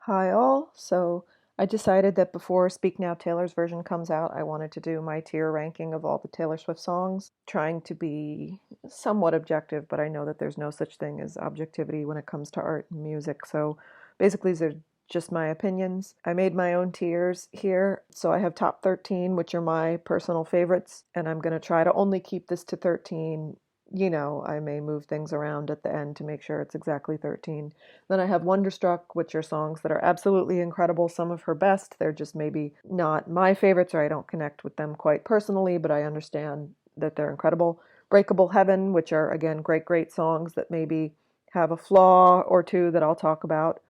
Hi all. So I decided that before Speak Now Taylor's version comes out, I wanted to do my tier ranking of all the Taylor Swift songs, trying to be somewhat objective, but I know that there's no such thing as objectivity when it comes to art and music. So basically, these are just my opinions. I made my own tiers here. So I have top 13, which are my personal favorites, and I'm going to try to only keep this to 13. I may move things around at the end to make sure it's exactly 13. Then I have Wonderstruck, which are songs that are absolutely incredible, some of her best. They're just maybe not my favorites, or I don't connect with them quite personally, but I understand that they're incredible. Breakable Heaven, which are, again, great, great songs that maybe have a flaw or two that I'll talk about.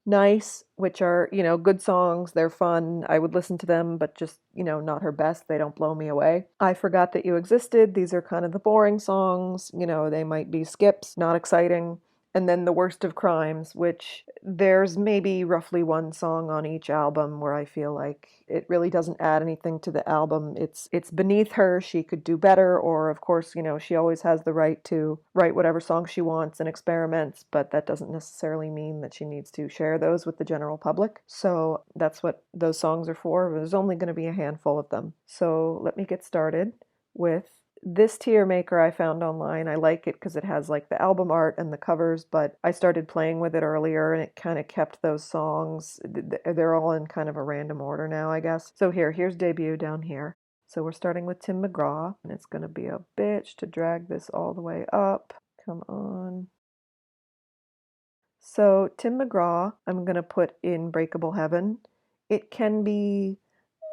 Nice, which are, good songs. They're fun. I would listen to them, but just, not her best. They don't blow me away. I Forgot That You Existed. These are kind of the boring songs. They might be skips, not exciting. And then The Worst of Crimes, which there's maybe roughly one song on each album where I feel like it really doesn't add anything to the album. It's beneath her. She could do better, or of course, she always has the right to write whatever song she wants and experiments, but that doesn't necessarily mean that she needs to share those with the general public. So that's what those songs are for. There's only going to be a handful of them. So let me get started with this tier maker I found online. I like it because it has like the album art and the covers, but I started playing with it earlier and it kind of kept those songs. They're all in kind of a random order now, I guess. So here's debut down here. So we're starting with Tim McGraw, and it's going to be a bitch to drag this all the way up. Come on. So Tim McGraw, I'm going to put in Breakable Heaven. It can be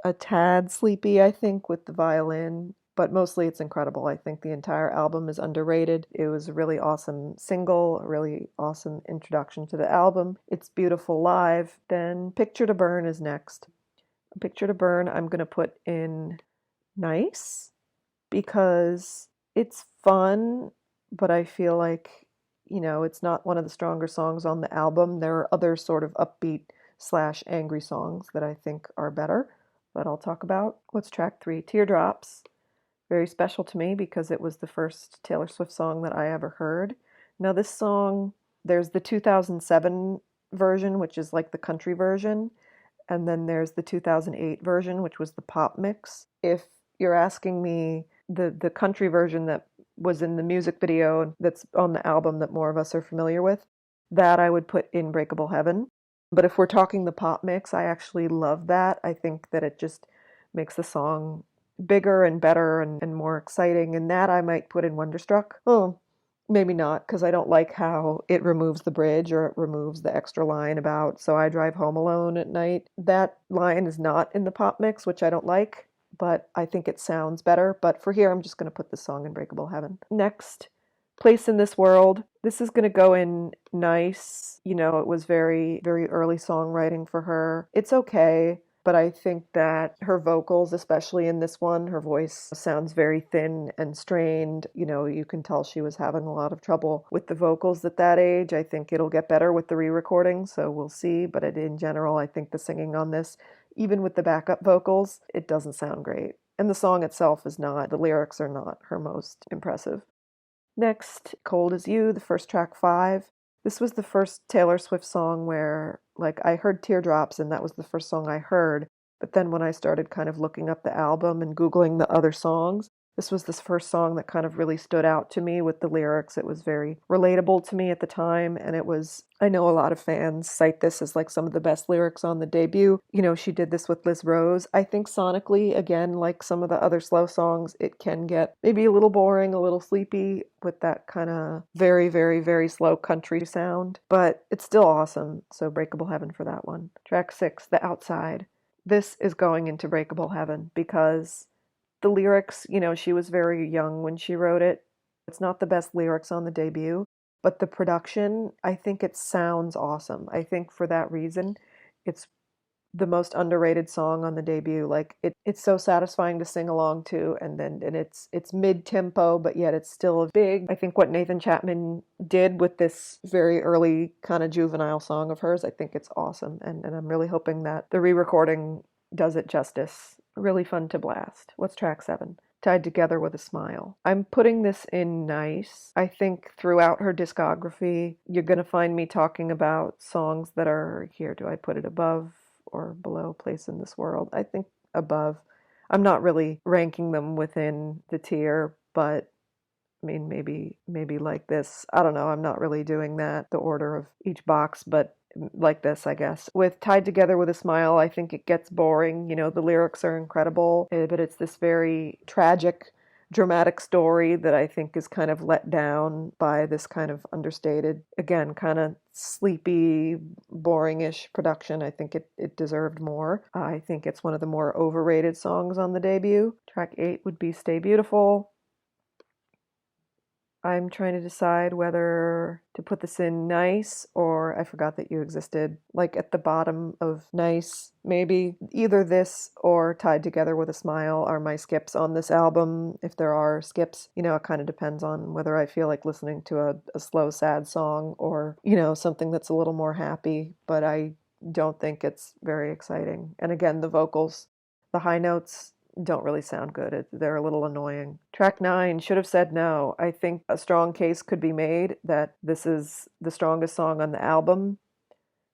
a tad sleepy, I think, with the violin, but mostly it's incredible. I think the entire album is underrated. It was a really awesome single, a really awesome introduction to the album. It's beautiful live. Then Picture to Burn is next. Picture to Burn, I'm going to put in nice because it's fun, but I feel like, it's not one of the stronger songs on the album. There are other sort of upbeat slash angry songs that I think are better, that I'll talk about. What's track 3? Teardrops. Very special to me because it was the first Taylor Swift song that I ever heard. Now, this song, there's the 2007 version, which is like the country version, and then there's the 2008 version, which was the pop mix. If you're asking me, the country version that was in the music video that's on the album that more of us are familiar with, that I would put in Breakable Heaven. But if we're talking the pop mix, I actually love that. I think that it just makes the song bigger and better and more exciting. And that I might put in Wonderstruck. Oh, maybe not, because I don't like how it removes the bridge or it removes the extra line about "So I drive home alone at night." That line is not in the pop mix, which I don't like, but I think it sounds better. But for here, I'm just going to put the song in Breakable Heaven. Next, Place in This World. This is going to go in nice. It was very, very early songwriting for her. It's okay. But I think that her vocals, especially in this one, her voice sounds very thin and strained. You can tell she was having a lot of trouble with the vocals at that age. I think it'll get better with the re-recording, so we'll see. But in general, I think the singing on this, even with the backup vocals, it doesn't sound great. And the song itself is not, the lyrics are not her most impressive. Next, Cold As You, the first track 5. This was the first Taylor Swift song where, like, I heard Teardrops and that was the first song I heard. But then when I started kind of looking up the album and Googling the other songs, this was the first song that kind of really stood out to me with the lyrics. It was very relatable to me at the time, and it was, I know a lot of fans cite this as like some of the best lyrics on the debut. She did this with Liz Rose. I think sonically, again, like some of the other slow songs, it can get maybe a little boring, a little sleepy with that kind of very, very, very slow country sound, but it's still awesome. So Breakable Heaven for that one. Track 6, The Outside. This is going into Breakable Heaven because the lyrics, she was very young when she wrote it. It's not the best lyrics on the debut, but the production, I think it sounds awesome. I think for that reason, it's the most underrated song on the debut. Like it's so satisfying to sing along to, and it's mid-tempo, but yet it's still big. I think what Nathan Chapman did with this very early kind of juvenile song of hers, I think it's awesome, and I'm really hoping that the re-recording does it justice. Really fun to blast. What's track 7? Tied Together with a Smile. I'm putting this in nice. I think throughout her discography, you're going to find me talking about songs that are here. Do I put it above or below Place in This World? I think above. I'm not really ranking them within the tier, but I mean, maybe like this. I don't know. I'm not really doing that, the order of each box, but like this, I guess. With Tied Together with a Smile, I think it gets boring. You know, the lyrics are incredible, but it's this very tragic, dramatic story that I think is kind of let down by this kind of understated, again, kind of sleepy, boringish production. I think it deserved more. I think it's one of the more overrated songs on the debut. Track 8 would be Stay Beautiful. I'm trying to decide whether to put this in nice or I forgot that you existed, like at the bottom of nice, maybe. Either this or Tied Together with a Smile are my skips on this album. If there are skips, you know, it kind of depends on whether I feel like listening to a slow, sad song or, you know, something that's a little more happy, but I don't think it's very exciting. And again, the vocals, the high notes, don't really sound good. They're a little annoying. Track 9, Should Have Said No. I think a strong case could be made that this is the strongest song on the album.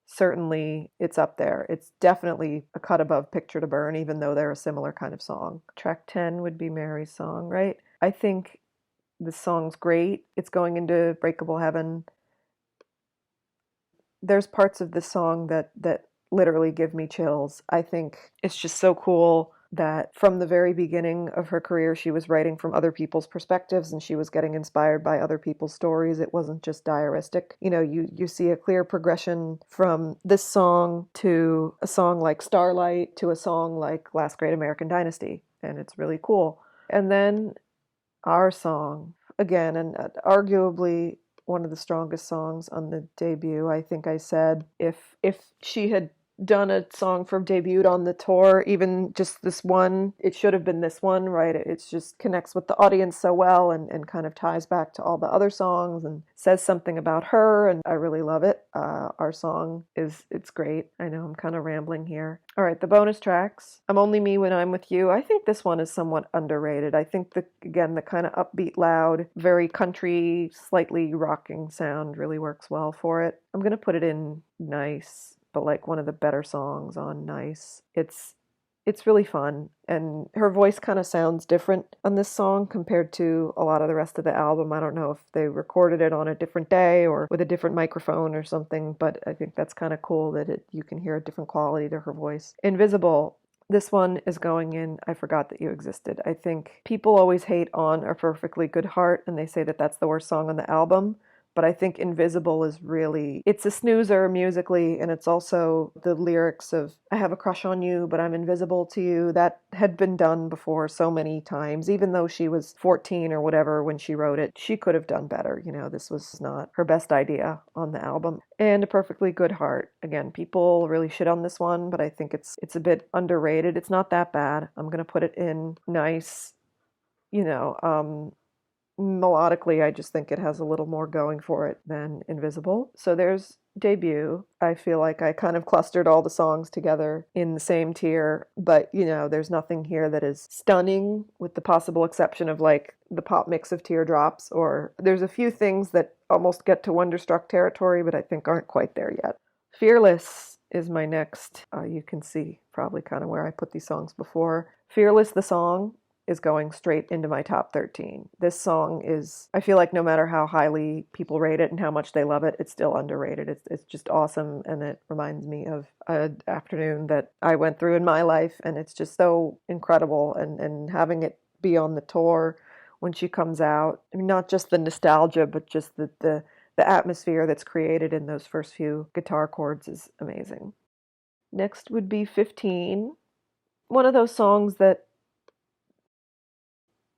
Certainly, it's up there. It's definitely a cut above Picture to Burn, even though they're a similar kind of song. Track 10 would be Mary's Song, right? I think this song's great. It's going into Breakable Heaven. There's parts of this song that literally give me chills. I think it's just so cool that from the very beginning of her career, she was writing from other people's perspectives and she was getting inspired by other people's stories. It wasn't just diaristic. You know, you see a clear progression from this song to a song like Starlight to a song like Last Great American Dynasty, and it's really cool. And then our song, again, and arguably one of the strongest songs on the debut. I think I said if she had done a song from debuted on the tour, even just this one, it should have been this one, right? It just connects with the audience so well and kind of ties back to all the other songs and says something about her, and I really love it. Our song it's great. I know I'm kind of rambling here. All right, the bonus tracks. I'm Only Me When I'm With You. I think this one is somewhat underrated. I think the kind of upbeat, loud, very country, slightly rocking sound really works well for it. I'm gonna put it in nice, but like one of the better songs on Nice. It's really fun, and her voice kind of sounds different on this song compared to a lot of the rest of the album. I don't know if they recorded it on a different day or with a different microphone or something, but I think that's kind of cool that you can hear a different quality to her voice. Invisible. This one is going in I Forgot That You Existed. I think people always hate on A Perfectly Good Heart, and they say that that's the worst song on the album. But I think Invisible is really, it's a snoozer musically, and it's also the lyrics of, I have a crush on you, but I'm invisible to you. That had been done before so many times. Even though she was 14 or whatever when she wrote it, she could have done better. You know, this was not her best idea on the album. And A Perfectly Good Heart. Again, people really shit on this one, but I think it's a bit underrated. It's not that bad. I'm going to put it in nice, you know, melodically, I just think it has a little more going for it than Invisible. So there's debut. I feel like I kind of clustered all the songs together in the same tier, but you know, there's nothing here that is stunning, with the possible exception of like the pop mix of Teardrops, or there's a few things that almost get to Wonderstruck territory, but I think aren't quite there yet. Fearless is my next. You can see probably kind of where I put these songs before. Fearless, the song, is going straight into my top 13. This song is, I feel like no matter how highly people rate it and how much they love it, it's still underrated. It's just awesome, and it reminds me of an afternoon that I went through in my life, and it's just so incredible, and having it be on the tour when she comes out. I mean, not just the nostalgia, but just the atmosphere that's created in those first few guitar chords is amazing. Next would be 15. One of those songs that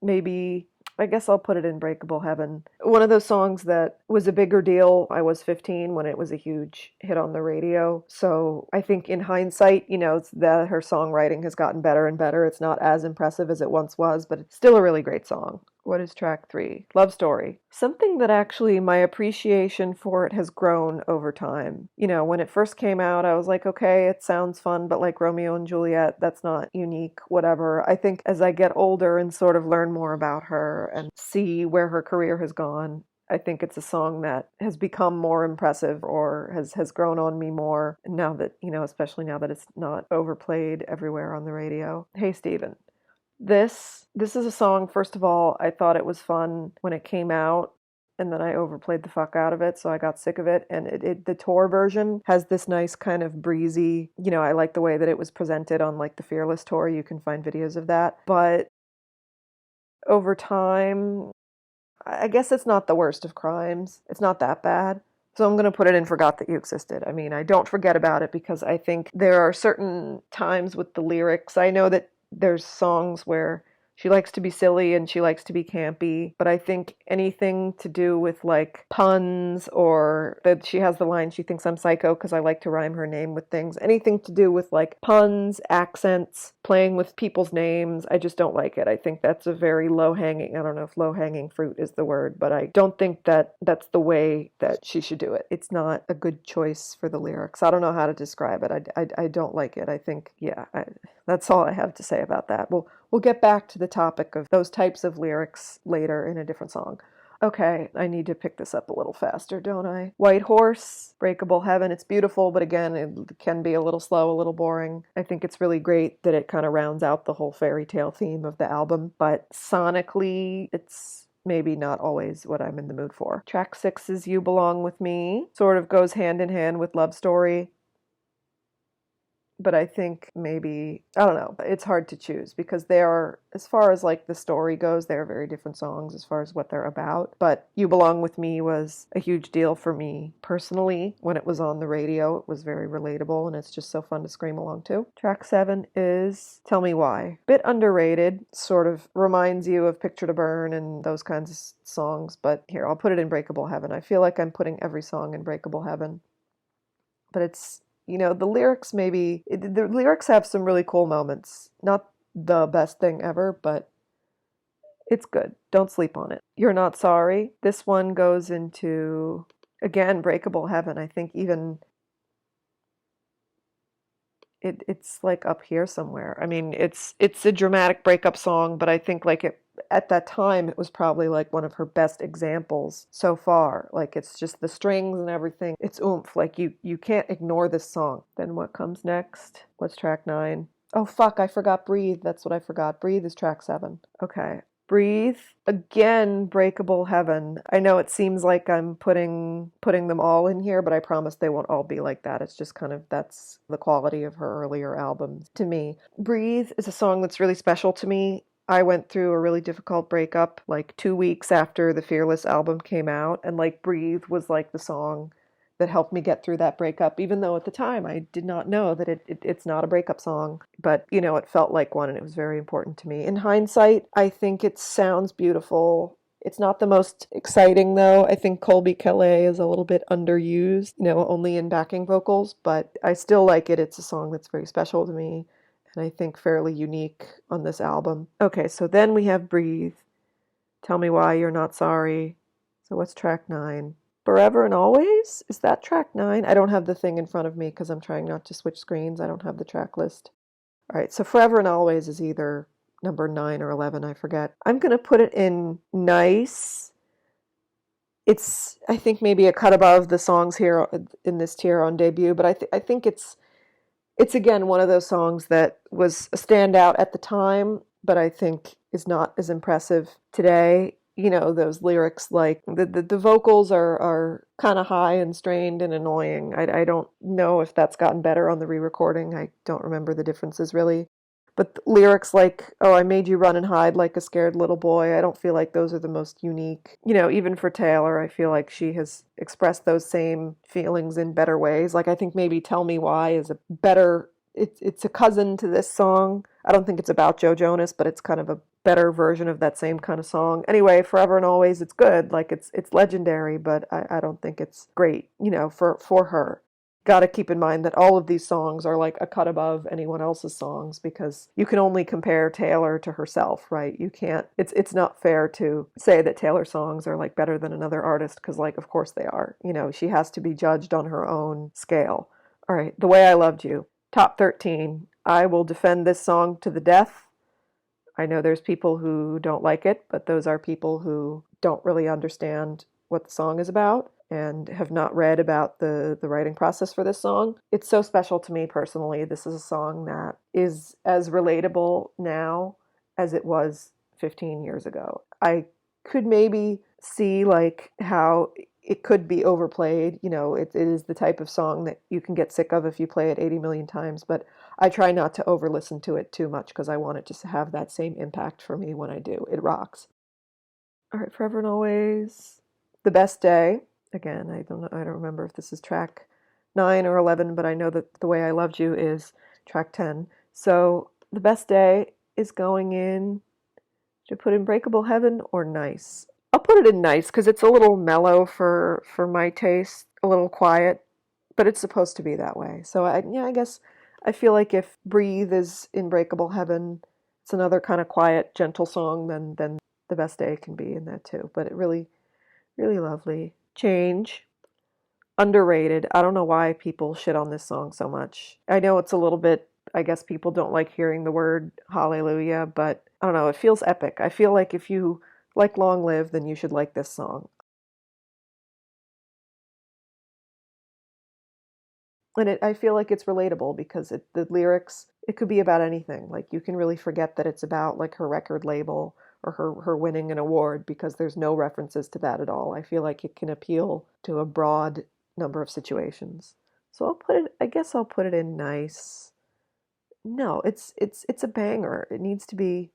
maybe, I guess I'll put it in Breakable Heaven. One of those songs that was a bigger deal. I was 15 when it was a huge hit on the radio. So I think in hindsight, you know, it's that her songwriting has gotten better and better. It's not as impressive as it once was, but it's still a really great song. What is track 3? Love Story. Something that actually my appreciation for it has grown over time. When it first came out, I was like, okay, it sounds fun, but like Romeo and Juliet, that's not unique, whatever. I think as I get older and sort of learn more about her and see where her career has gone, I think it's a song that has become more impressive or has grown on me more now that, especially now that it's not overplayed everywhere on the radio. Hey, Steven. This is a song, first of all, I thought it was fun when it came out, and then I overplayed the fuck out of it, so I got sick of it. And the tour version has this nice kind of breezy, I like the way that it was presented on like the Fearless tour. You can find videos of that. But over time, I guess it's not the worst of crimes. It's not that bad. So I'm going to put it in Forgot That You Existed. I mean, I don't forget about it because I think there are certain times with the lyrics. I know that there's songs where she likes to be silly and she likes to be campy, but I think anything to do with like puns or that she has the line, she thinks I'm psycho because I like to rhyme her name with things. Anything to do with like puns, accents, playing with people's names, I just don't like it. I think that's a very low-hanging, I don't know if low-hanging fruit is the word, but I don't think that that's the way that she should do it. It's not a good choice for the lyrics. I don't know how to describe it. I don't like it. I think, that's all I have to say about that. We'll get back to the topic of those types of lyrics later in a different song. Okay, I need to pick this up a little faster, don't I? White Horse, Breakable Heaven. It's beautiful, but again, it can be a little slow, a little boring. I think it's really great that it kind of rounds out the whole fairy tale theme of the album, but sonically, it's maybe not always what I'm in the mood for. Track 6 is You Belong With Me. Sort of goes hand in hand with Love Story. But I think maybe, I don't know, it's hard to choose because they are, as far as like the story goes, they're very different songs as far as what they're about. But You Belong With Me was a huge deal for me personally. When it was on the radio, it was very relatable and it's just so fun to scream along to. Track 7 is Tell Me Why. Bit underrated, sort of reminds you of Picture to Burn and those kinds of songs. But here, I'll put it in Breakable Heaven. I feel like I'm putting every song in Breakable Heaven. But it's, the lyrics the lyrics have some really cool moments. Not the best thing ever, but it's good. Don't sleep on it. You're Not Sorry. This one goes into, again, Breakable Heaven. I think even it's like up here somewhere. I mean, it's a dramatic breakup song, but I think like at that time it was probably like one of her best examples so far. Like it's just the strings and everything. It's oomph. Like you can't ignore this song. Then what comes next? What's track 9? Oh fuck, I forgot Breathe. That's what I forgot. Breathe is track 7. Okay. Breathe. Again, Breakable Heaven. I know it seems like I'm putting them all in here, but I promise they won't all be like that. It's just kind of, that's the quality of her earlier albums to me. Breathe is a song that's really special to me. I went through a really difficult breakup like 2 weeks after the Fearless album came out, and like Breathe was like the song that helped me get through that breakup, even though at the time I did not know that it's not a breakup song. But, it felt like one and it was very important to me. In hindsight, I think it sounds beautiful. It's not the most exciting, though. I think Colby Calais is a little bit underused, only in backing vocals, but I still like it. It's a song that's very special to me and I think fairly unique on this album. Okay, so then we have Breathe. Tell Me Why You're Not Sorry. So what's track 9? Forever and Always? Is that track 9? I don't have the thing in front of me because I'm trying not to switch screens. I don't have the track list. All right, so Forever and Always is either number 9 or 11, I forget. I'm going to put it in Nice. It's, I think, maybe a cut above the songs here in this tier on debut, but I think it's again one of those songs that was a standout at the time, but I think is not as impressive today. Those lyrics, like the vocals are kind of high and strained and annoying. I don't know if that's gotten better on the re-recording. I don't remember the differences really. But lyrics like, oh, I made you run and hide like a scared little boy, I don't feel like those are the most unique. Even for Taylor, I feel like she has expressed those same feelings in better ways. Like I think maybe Tell Me Why is a better, it's a cousin to this song. I don't think it's about Joe Jonas, but it's kind of a better version of that same kind of song. Anyway, Forever and Always, it's good. Like it's legendary, but I don't think it's great, for her. got to keep in mind that all of these songs are like a cut above anyone else's songs because you can only compare Taylor to herself, right? You can't, it's not fair to say that Taylor's songs are like better than another artist because like of course they are. You know, she has to be judged on her own scale. All right, The Way I Loved You, top 13. I will defend this song to the death. I know there's people who don't like it, but those are people who don't really understand what the song is about and have not read about the writing process for this song. It's so special to me personally. This is a song that is as relatable now as it was 15 years ago. I could maybe see like how it could be overplayed. You know, it is the type of song that you can get sick of if you play it 80 million times, but I try not to over listen to it too much because I want it to have that same impact for me when I do. It rocks. All right, Forever and Always. The Best Day. Again, I don't remember if this is track 9 or 11, but I know that The Way I Loved You is track 10. So The Best Day is going in. Should I put in Breakable Heaven or Nice? I'll put it in Nice because it's a little mellow for my taste, a little quiet, but it's supposed to be that way. So I guess I feel like if Breathe is in Breakable Heaven, it's another kind of quiet, gentle song, then The Best Day can be in that too. But it really, really lovely. Change, underrated. I don't know why people shit on this song so much. I know it's a little bit, I guess people don't like hearing the word hallelujah, but I don't know, it feels epic. I feel like if you like Long Live, then you should like this song. And I feel like it's relatable because the lyrics, it could be about anything. Like you can really forget that it's about like her record label or her winning an award because there's no references to that at all. I feel like it can appeal to a broad number of situations. So I guess I'll put it in Nice. No, it's a banger. It needs to be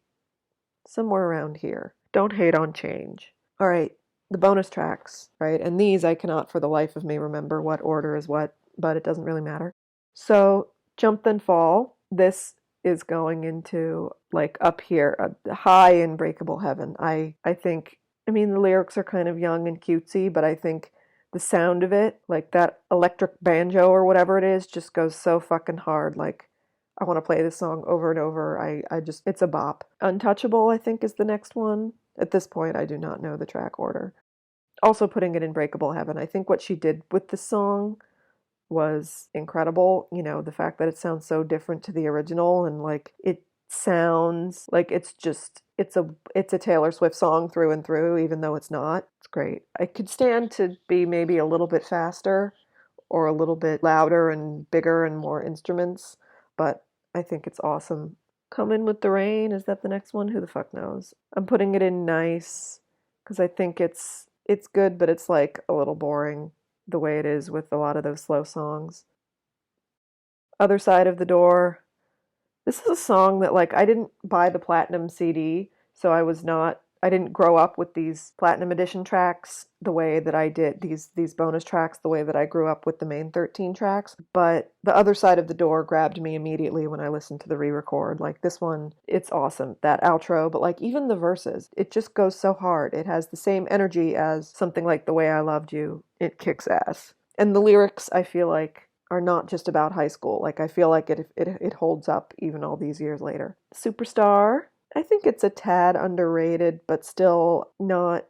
somewhere around here. Don't hate on Change. All right, the bonus tracks, right? And these I cannot for the life of me remember what order is what, but it doesn't really matter. So, Jump Then Fall, this is going into like up here, high in Breakable Heaven. I think, I mean, the lyrics are kind of young and cutesy, but I think the sound of it, like that electric banjo or whatever it is, just goes so fucking hard. Like, I want to play this song over and over. I just, it's a bop. Untouchable, I think, is the next one. At this point, I do not know the track order. Also putting it in Breakable Heaven. I think what she did with the song was incredible. You know, the fact that it sounds so different to the original and like it sounds like it's a Taylor Swift song through and through, even though it's not. It's great. I could stand to be maybe a little bit faster or a little bit louder and bigger and more instruments, but I think it's awesome. Come In With the Rain, is that the next one? Who the fuck knows? I'm putting it in Nice because I think it's good, but it's like a little boring the way it is with a lot of those slow songs. Other Side of the Door. This is a song that like I didn't buy the platinum CD, so I didn't grow up with these platinum edition tracks the way that I did these bonus tracks the way that I grew up with the main 13 tracks, but The Other Side of the Door grabbed me immediately when I listened to the re-record. Like this one, it's awesome. That outro, but like even the verses, it just goes so hard. It has the same energy as something like The Way I Loved You. It kicks ass. And the lyrics, I feel like are not just about high school. Like I feel like it holds up even all these years later. Superstar. I think it's a tad underrated, but still not.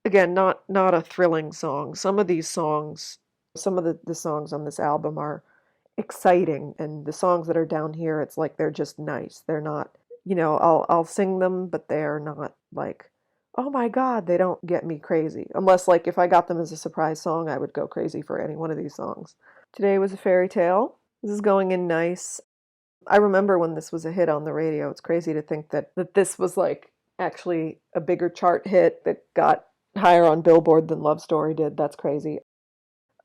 Again, not a thrilling song. Some of these songs, some of the songs on this album are exciting, and the songs that are down here, it's like they're just nice. They're not, I'll sing them, but they're not like, oh my God, they don't get me crazy. Unless like if I got them as a surprise song, I would go crazy for any one of these songs. Today Was a Fairy Tale. This is going in Nice. I remember when this was a hit on the radio. It's crazy to think that this was like actually a bigger chart hit that got higher on Billboard than Love Story did. That's crazy.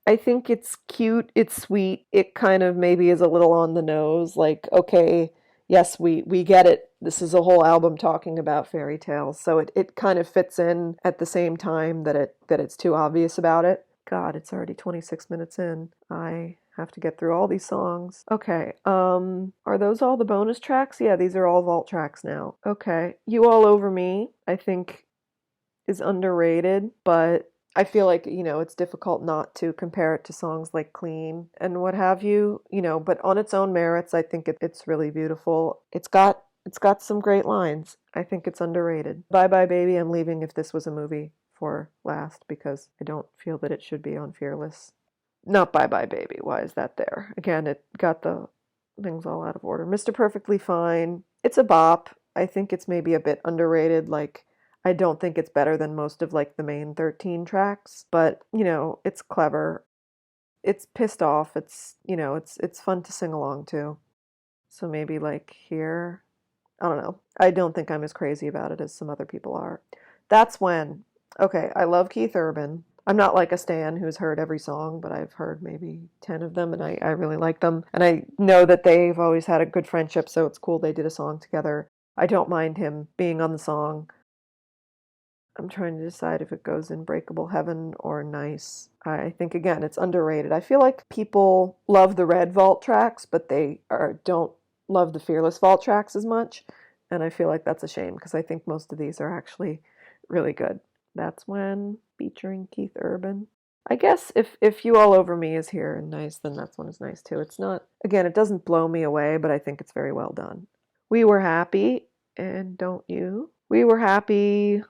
I think it's cute, it's sweet. It kind of maybe is a little on the nose. Like, okay, yes, we get it. This is a whole album talking about fairy tales. So it kind of fits in at the same time that it's too obvious about it. God, it's already 26 minutes in. I have to get through all these songs. Okay, are those all the bonus tracks? Yeah, these are all vault tracks now. Okay, You All Over Me, I think is underrated, but I feel like, it's difficult not to compare it to songs like Clean and what have you, but on its own merits, I think it's really beautiful. It's got some great lines. I think it's underrated. Bye Bye Baby, I'm leaving if this was a movie for last because I don't feel that it should be on Fearless. Not Bye Bye Baby. Why is that there? Again, it got the things all out of order. Mr. Perfectly Fine. It's a bop. I think it's maybe a bit underrated. Like, I don't think it's better than most of like the main 13 tracks, but it's clever. It's pissed off. It's fun to sing along to. So maybe like here, I don't know. I don't think I'm as crazy about it as some other people are. That's when. Okay, I love Keith Urban. I'm not like a stan who's heard every song, but I've heard maybe 10 of them, and I really like them. And I know that they've always had a good friendship, so it's cool they did a song together. I don't mind him being on the song. I'm trying to decide if it goes in Breakable Heaven or Nice. I think, again, it's underrated. I feel like people love the Red Vault tracks, but don't love the Fearless Vault tracks as much. And I feel like that's a shame because I think most of these are actually really good. That's when, featuring Keith Urban. I guess if You All Over Me is here and Nice, then That's When is nice too. It's not, again, it doesn't blow me away, but I think it's very well done. We Were Happy, and Don't You? We Were Happy.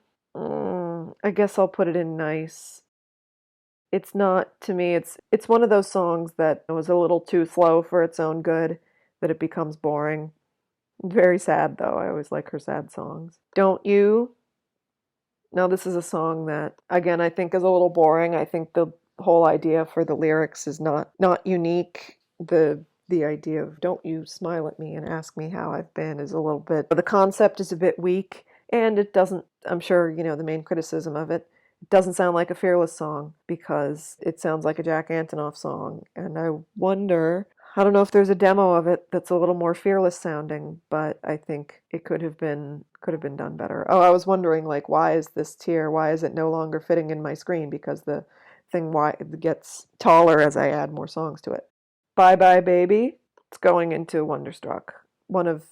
I guess I'll put it in Nice. It's not, to me, it's one of those songs that was a little too slow for its own good, that it becomes boring. Very sad though. I always like her sad songs. Don't You? Now this is a song that, again, I think is a little boring. I think the whole idea for the lyrics is not unique. The idea of "Don't you smile at me and ask me how I've been" is a little bit, the concept is a bit weak, and it doesn't, I'm sure the main criticism of it, it doesn't sound like a Fearless song because it sounds like a Jack Antonoff song. And I wonder, I don't know if there's a demo of it that's a little more Fearless sounding, but I think it could have been done better. Oh, I was wondering, like, why is this tier? Why is it no longer fitting in my screen? Because the thing gets taller as I add more songs to it. Bye Bye Baby. It's going into Wonderstruck. One of,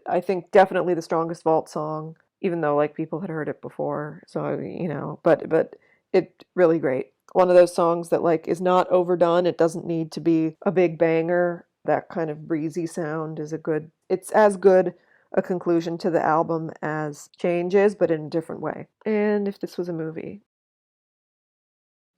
I think, definitely the strongest vault song, even though like people had heard it before. So, but it really great. One of those songs that like is not overdone. It doesn't need to be a big banger. That kind of breezy sound it's as good a conclusion to the album as Change is, but in a different way. And if this was a movie,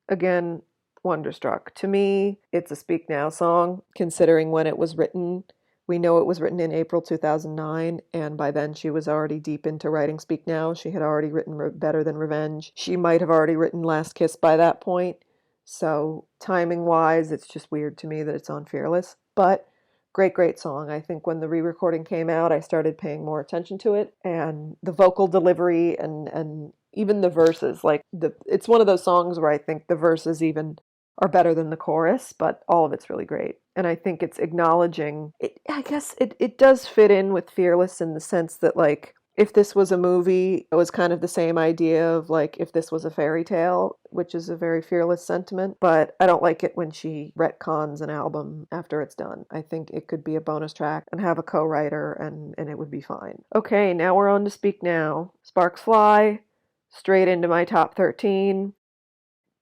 again, Wonderstruck. To me, it's a Speak Now song, considering when it was written. We know it was written in April 2009, and by then she was already deep into writing Speak Now. She had already written Better Than Revenge. She might have already written Last Kiss by that point. So, timing-wise, it's just weird to me that it's on Fearless. But great, great song. I think when the re-recording came out, I started paying more attention to it, and the vocal delivery and even the verses, like it's one of those songs where I think the verses even are better than the chorus, but all of it's really great. And I think it's acknowledging it. I guess it does fit in with Fearless in the sense that, like, if this was a movie, it was kind of the same idea of like if this was a fairy tale, which is a very Fearless sentiment. But I don't like it when she retcons an album after it's done. I think it could be a bonus track and have a co-writer, and it would be fine. Okay, now we're on to Speak Now. Sparks Fly, straight into my top 13.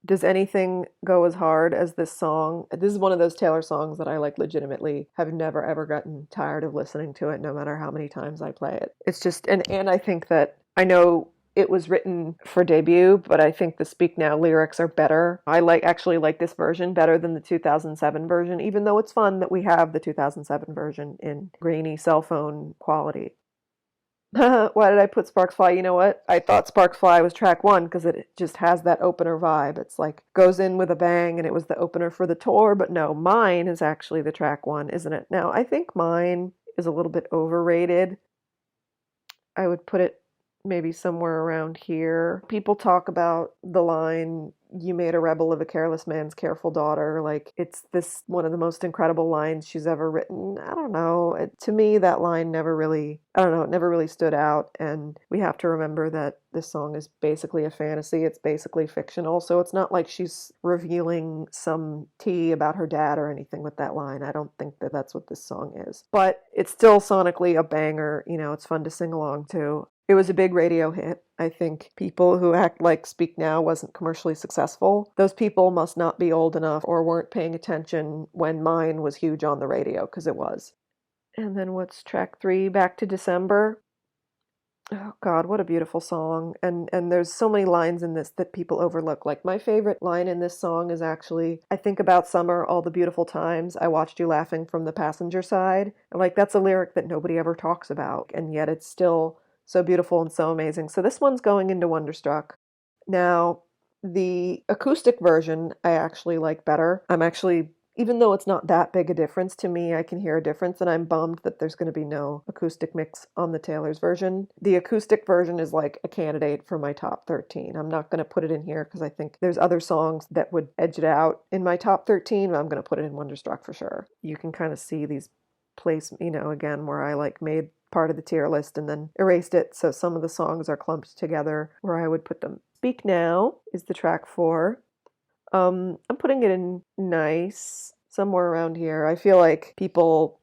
Does anything go as hard as this song? This is one of those Taylor songs that I like legitimately have never ever gotten tired of listening to it, no matter how many times I play it. It's just, and I think that, I know it was written for debut, but I think the Speak Now lyrics are better. I actually like this version better than the 2007 version, even though it's fun that we have the 2007 version in grainy cell phone quality. Why did I put Sparks Fly? You know what? I thought Sparks Fly was track one because it just has that opener vibe. It's like goes in with a bang, and it was the opener for the tour. But no, Mine is actually the track one, isn't it? Now, I think Mine is a little bit overrated. I would put it maybe somewhere around here. People talk about the line, "You made a rebel of a careless man's careful daughter." Like, it's this one of the most incredible lines she's ever written. I don't know. To me, that line never really, I don't know, it never really stood out. And we have to remember that this song is basically a fantasy. It's basically fictional. So it's not like she's revealing some tea about her dad or anything with that line. I don't think that that's what this song is. But it's still sonically a banger. It's fun to sing along to. It was a big radio hit. I think people who act like Speak Now wasn't commercially successful, those people must not be old enough or weren't paying attention when Mine was huge on the radio, because it was. And then what's track 3? Back to December. Oh God, what a beautiful song. And there's so many lines in this that people overlook. Like my favorite line in this song is actually, I think about summer, all the beautiful times I watched you laughing from the passenger side. And like that's a lyric that nobody ever talks about, and yet it's still so beautiful and so amazing. So this one's going into Wonderstruck. Now, the acoustic version I actually like better. I'm actually, even though it's not that big a difference to me, I can hear a difference, and I'm bummed that there's going to be no acoustic mix on the Taylor's version. The acoustic version is like a candidate for my top 13. I'm not going to put it in here because I think there's other songs that would edge it out in my top 13, but I'm going to put it in Wonderstruck for sure. You can kind of see these place, again, where I like made part of the tier list and then erased it, so some of the songs are clumped together where I would put them. Speak Now is the track 4. I'm putting it in nice, somewhere around here. I feel like a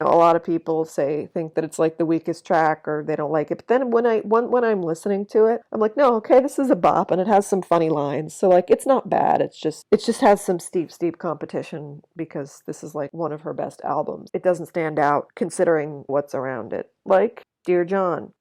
lot of people think that it's like the weakest track or they don't like it. But then when I'm listening to it, I'm like, no, okay, this is a bop and it has some funny lines. So like it's not bad. It just has some steep competition because this is like one of her best albums. It doesn't stand out considering what's around it. Like Dear John.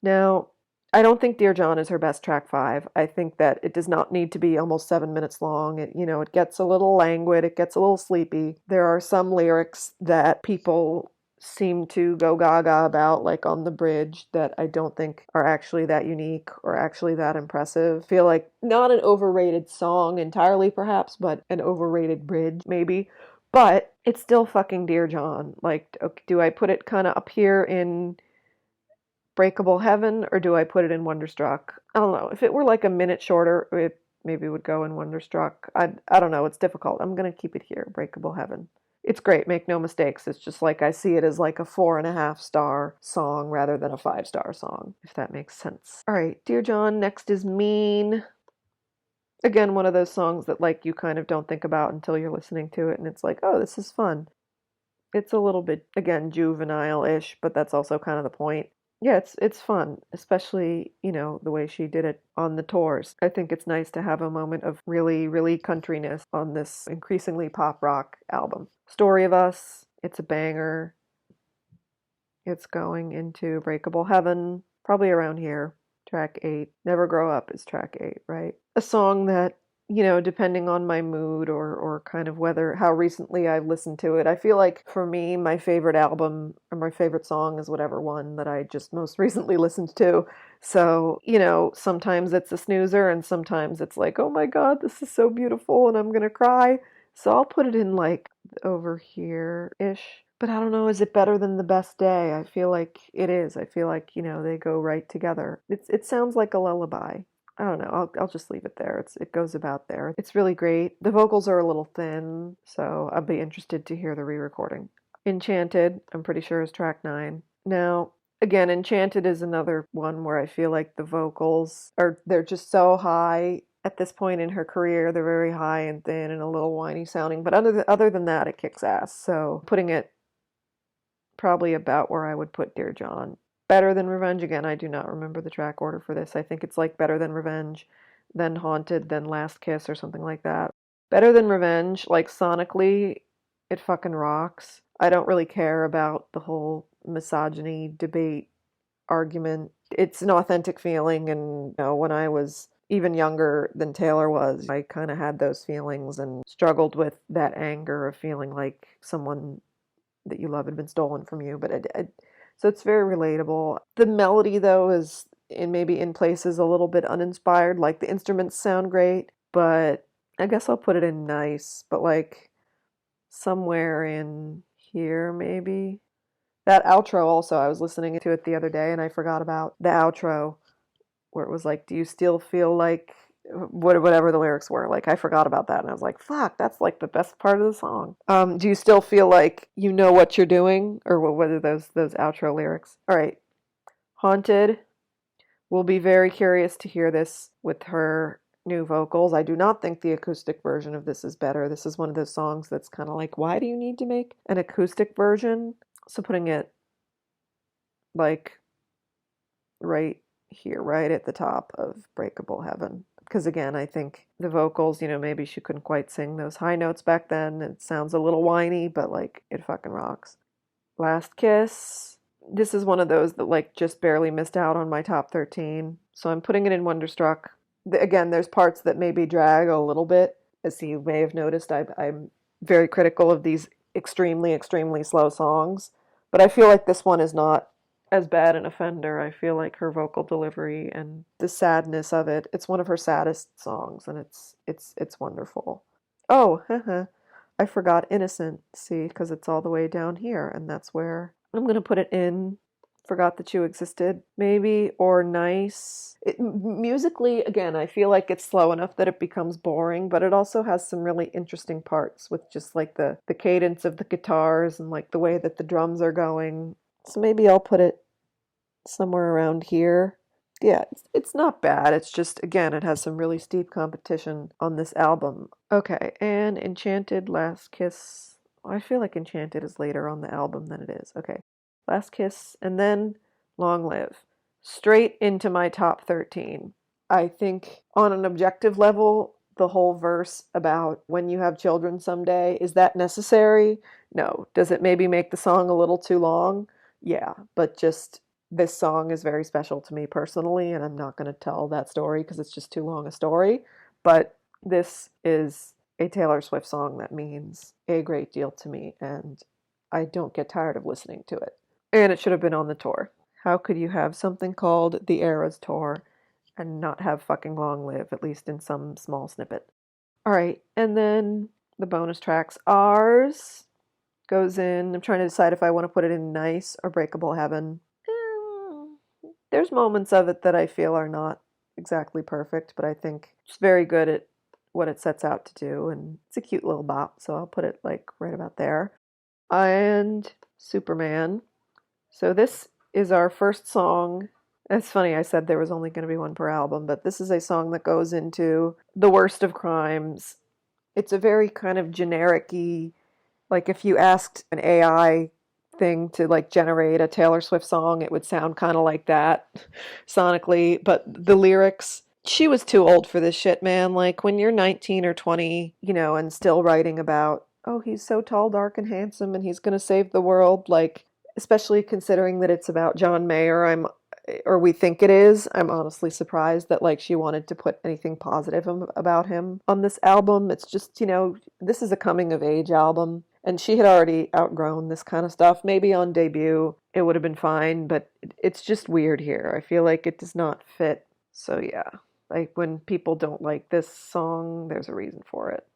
Now, I don't think Dear John is her best track 5. I think that it does not need to be almost 7 minutes long. It gets a little languid, it gets a little sleepy. There are some lyrics that people seem to go gaga about, like on the bridge, that I don't think are actually that unique or actually that impressive. I feel like not an overrated song entirely, perhaps, but an overrated bridge, maybe. But it's still fucking Dear John. Like, do I put it kind of up here in Breakable Heaven, or do I put it in Wonderstruck? I don't know. If it were like a minute shorter, it maybe would go in Wonderstruck. I don't know. It's difficult. I'm going to keep it here, Breakable Heaven. It's great, make no mistakes. It's just like I see it as like a 4.5-star song rather than a 5-star song, if that makes sense. All right, Dear John, next is Mean. Again, one of those songs that like you kind of don't think about until you're listening to it, and it's like, oh, this is fun. It's a little bit, again, juvenile-ish, but that's also kind of the point. Yeah, it's fun, especially, the way she did it on the tours. I think it's nice to have a moment of really, really countryness on this increasingly pop rock album. Story of Us, it's a banger. It's going into Breakable Heaven, probably around here. Track 8. Never Grow Up is track 8, right? A song that, depending on my mood or kind of how recently I've listened to it, I feel like for me, my favorite album or my favorite song is whatever one that I just most recently listened to. So, sometimes it's a snoozer and sometimes it's like, oh my God, this is so beautiful and I'm gonna cry. So I'll put it in like over here-ish. But I don't know, is it better than The Best Day? I feel like it is. I feel like, they go right together. It sounds like a lullaby. I don't know. I'll just leave it there. It goes about there. It's really great. The vocals are a little thin, so I'll be interested to hear the re-recording. Enchanted, I'm pretty sure is track 9. Now, again, Enchanted is another one where I feel like the vocals they're just so high at this point in her career. They're very high and thin and a little whiny sounding, but other than that, it kicks ass. So putting it probably about where I would put Dear John. Better Than Revenge, again, I do not remember the track order for this. I think it's like Better Than Revenge, then Haunted, then Last Kiss or something like that. Better Than Revenge, like sonically, it fucking rocks. I don't really care about the whole misogyny debate argument. It's an authentic feeling, and when I was even younger than Taylor was, I kind of had those feelings and struggled with that anger of feeling like someone that you love had been stolen from you. But so it's very relatable. The melody, though, is maybe in places a little bit uninspired. Like the instruments sound great, but I guess I'll put it in nice, but like somewhere in here maybe. That outro also, I was listening to it the other day and I forgot about the outro where it was like, do you still feel like whatever the lyrics were. Like I forgot about that and I was like, fuck, that's like the best part of the song. Do you still feel like you know what you're doing? Or what are those outro lyrics? All right. Haunted. We'll be very curious to hear this with her new vocals. I do not think the acoustic version of this is better. This is one of those songs that's kind of like, why do you need to make an acoustic version? So putting it like right here, right at the top of Breakable Heaven. Because again, I think the vocals, maybe she couldn't quite sing those high notes back then. It sounds a little whiny, but like it fucking rocks. Last Kiss. This is one of those that like just barely missed out on my top 13. So I'm putting it in Wonderstruck. Again, there's parts that maybe drag a little bit. As you may have noticed, I'm very critical of these extremely, extremely slow songs. But I feel like this one is not as bad an offender. I feel like her vocal delivery and the sadness of it. It's one of her saddest songs, and it's wonderful. Oh, I forgot Innocent. See, because it's all the way down here, and that's where I'm gonna put it in. Forgot That You Existed, maybe, or Nice. Musically, again, I feel like it's slow enough that it becomes boring, but it also has some really interesting parts with just like the cadence of the guitars and like the way that the drums are going. So maybe I'll put it somewhere around here. Yeah, it's not bad. It's just, again, it has some really steep competition on this album. Okay, and Enchanted, Last Kiss. I feel like Enchanted is later on the album than it is. Okay, Last Kiss, and then Long Live. Straight into my top 13. I think on an objective level, the whole verse about when you have children someday, is that necessary? No. Does it maybe make the song a little too long? Yeah, but just this song is very special to me personally, and I'm not going to tell that story because it's just too long a story. But this is a Taylor Swift song that means a great deal to me, and I don't get tired of listening to it. And it should have been on the tour. How could you have something called the Eras Tour and not have fucking Long Live, at least in some small snippet? All right, and then the bonus tracks. Ours goes in. I'm trying to decide if I want to put it in Nice or Breakable Heaven. There's moments of it that I feel are not exactly perfect, but I think it's very good at what it sets out to do, and it's a cute little bop, so I'll put it like right about there. And Superman. So this is our first song. It's funny, I said there was only going to be one per album, but this is a song that goes into The Worst of Crimes. It's a very kind of generic-y, like if you asked an AI thing to like generate a Taylor Swift song, it would sound kind of like that sonically, but the lyrics, she was too old for this shit, man. Like when you're 19 or 20, and still writing about, oh, he's so tall, dark, and handsome, and he's going to save the world, like, especially considering that it's about John Mayer, or we think it is, I'm honestly surprised that like she wanted to put anything positive about him on this album. It's just, this is a coming of age album. And she had already outgrown this kind of stuff. Maybe on debut it would have been fine, but it's just weird here. I feel like it does not fit. So yeah, like when people don't like this song, there's a reason for it.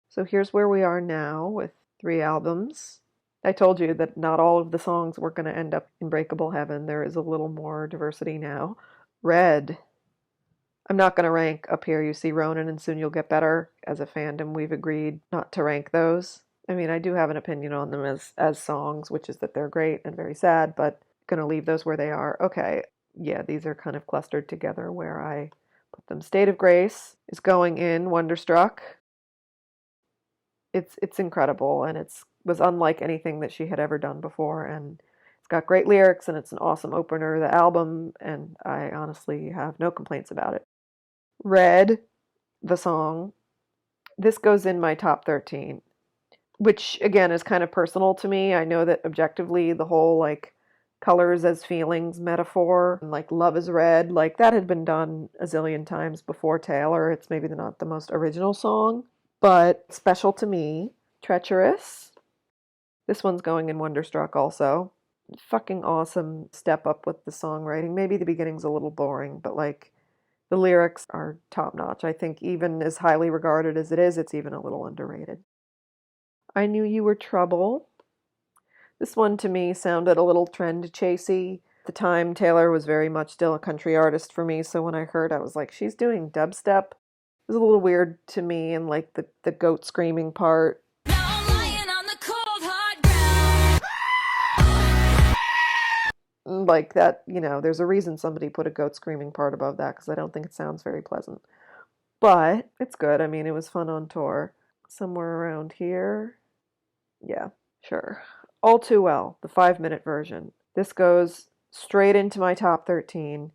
So here's where we are now with 3 albums. I told you that not all of the songs were going to end up in Breakable Heaven. There is a little more diversity now. Red. I'm not going to rank up here. You see Ronan and Soon You'll Get Better. As a fandom, we've agreed not to rank those. I mean, I do have an opinion on them as songs, which is that they're great and very sad, but going to leave those where they are. Okay, yeah, these are kind of clustered together where I put them. State of Grace is going in Wonderstruck. It's incredible, and it was unlike anything that she had ever done before, and it's got great lyrics, and it's an awesome opener to the album, and I honestly have no complaints about it. Red, the song, this goes in my top 13. Which again is kind of personal to me. I know that objectively the whole like colors as feelings metaphor and like love is red, like that had been done a zillion times before Taylor. It's maybe not the most original song, but special to me. Treacherous. This one's going in Wonderstruck also. Fucking awesome step up with the songwriting. Maybe the beginning's a little boring, but like the lyrics are top notch. I think even as highly regarded as it is, it's even a little underrated. I Knew You Were Trouble. This one to me sounded a little trend chasey. At the time, Taylor was very much still a country artist for me, so when I heard, I was like, she's doing dubstep. It was a little weird to me, and like the goat screaming part. Now I'm lying on the cold, hard ground. Like that, there's a reason somebody put a goat screaming part above that, because I don't think it sounds very pleasant. But it's good. I mean, it was fun on tour. Somewhere around here. Yeah, sure. All Too Well, the 5-minute version. This goes straight into my top 13.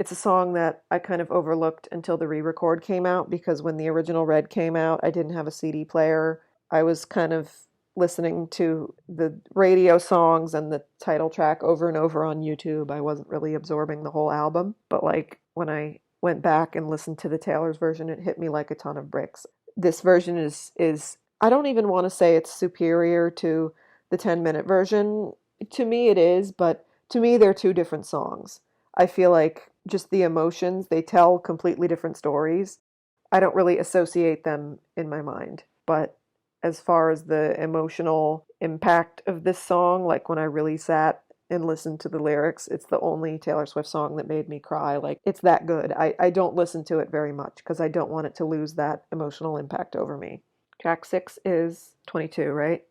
It's a song that I kind of overlooked until the re-record came out because when the original Red came out, I didn't have a CD player. I was kind of listening to the radio songs and the title track over and over on YouTube. I wasn't really absorbing the whole album, but like when I went back and listened to the Taylor's version, it hit me like a ton of bricks. This version is I don't even want to say it's superior to the 10-minute version. To me it is, but to me they're two different songs. I feel like just the emotions, they tell completely different stories. I don't really associate them in my mind. But as far as the emotional impact of this song, like when I really sat and listened to the lyrics, it's the only Taylor Swift song that made me cry. Like, it's that good. I don't listen to it very much because I don't want it to lose that emotional impact over me. Track 6 is 22, right?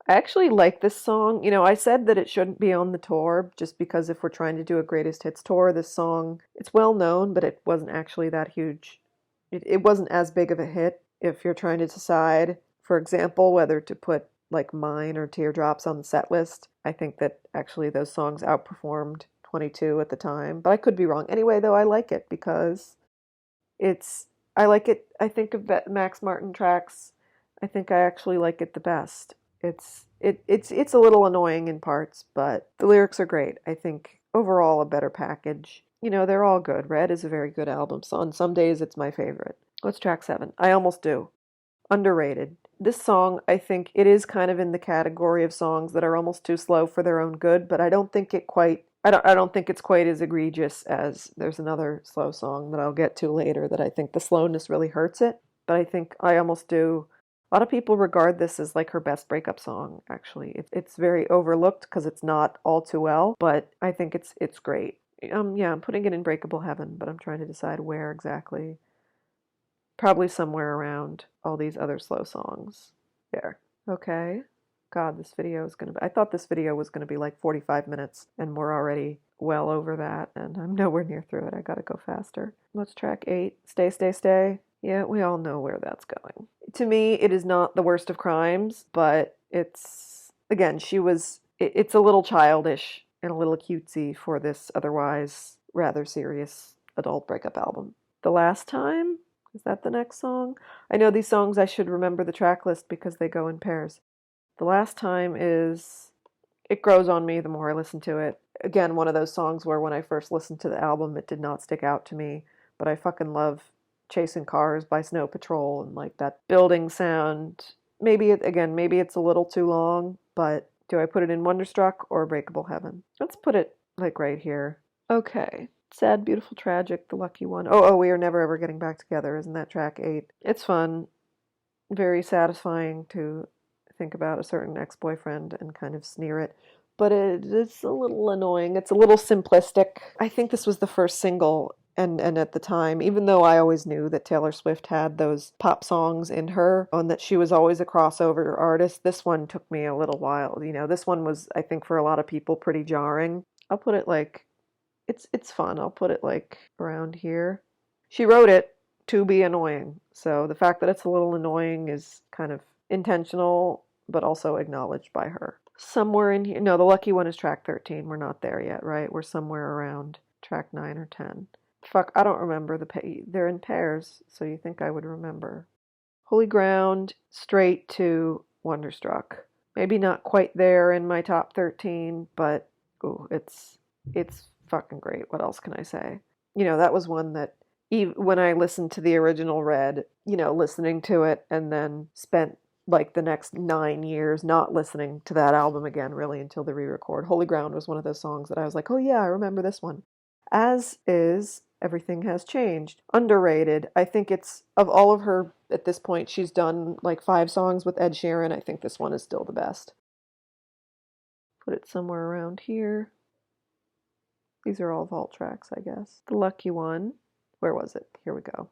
I actually like this song. You know, I said that it shouldn't be on the tour just because if we're trying to do a greatest hits tour, this song, it's well known, but it wasn't actually that huge. It wasn't as big of a hit if you're trying to decide, for example, whether to put like Mine or Teardrops on the set list. I think that actually those songs outperformed 22 at the time, but I could be wrong. Anyway, though, I like it because it's, I like it, I think of Max Martin tracks, I think I actually like it the best. It's a little annoying in parts, but the lyrics are great. I think overall a better package. You know, they're all good. Red is a very good album. So on some days it's my favorite. What's track 7? I Almost Do. Underrated. This song, I think it is kind of in the category of songs that are almost too slow for their own good, but I don't think it quite I don't think it's quite as egregious as there's another slow song that I'll get to later that I think the slowness really hurts it. But I think I Almost Do. A lot of people regard this as like her best breakup song, actually. It's very overlooked because it's not all too well, but I think it's great. Yeah, I'm putting it in Breakable Heaven, but I'm trying to decide where exactly. Probably somewhere around all these other slow songs. There. Okay. God, this video is going to be. I thought this video was going to be like 45 minutes, and we're already well over that, and I'm nowhere near through it. I gotta go faster. What's track 8? Stay, Stay, Stay. Yeah, we all know where that's going. To me, it is not the worst of crimes, but it's, again, it's a little childish and a little cutesy for this otherwise rather serious adult breakup album. The Last Time? Is that the next song? I know these songs I should remember the track list because they go in pairs. The Last Time is, it grows on me the more I listen to it. Again, one of those songs where when I first listened to the album, it did not stick out to me, but I fucking love Chasing Cars by Snow Patrol and like that building sound. Maybe it's a little too long, but do I put it in Wonderstruck or Breakable Heaven? Let's put it like right here. Okay. Sad, Beautiful, Tragic, The Lucky One. Oh, We Are Never Ever Getting Back Together. Isn't that track 8? It's fun. Very satisfying to think about a certain ex-boyfriend and kind of sneer it. But it's a little annoying. It's a little simplistic. I think this was the first single, and at the time, even though I always knew that Taylor Swift had those pop songs in her and that she was always a crossover artist, this one took me a little while. You know, this one was, I think, for a lot of people pretty jarring. I'll put it like, it's fun. I'll put it like around here. She wrote it to be annoying. So the fact that it's a little annoying is kind of intentional, but also acknowledged by her. Somewhere in here, no, The Lucky One is track 13. We're not there yet, right? We're somewhere around track 9 or 10. Fuck, I don't remember they're in pairs, so you think I would remember. Holy Ground, straight to Wonderstruck. Maybe not quite there in my top 13, but ooh, it's fucking great. What else can I say? You know, that was one that when I listened to the original Red, you know, listening to it and then spent like the next 9 years not listening to that album again really until the re-record. Holy Ground was one of those songs that I was like, oh yeah, I remember this one. As is Everything Has Changed. Underrated. I think it's, of all of her, at this point, she's done like 5 songs with Ed Sheeran. I think this one is still the best. Put it somewhere around here. These are all vault tracks, I guess. The Lucky One. Where was it? Here we go.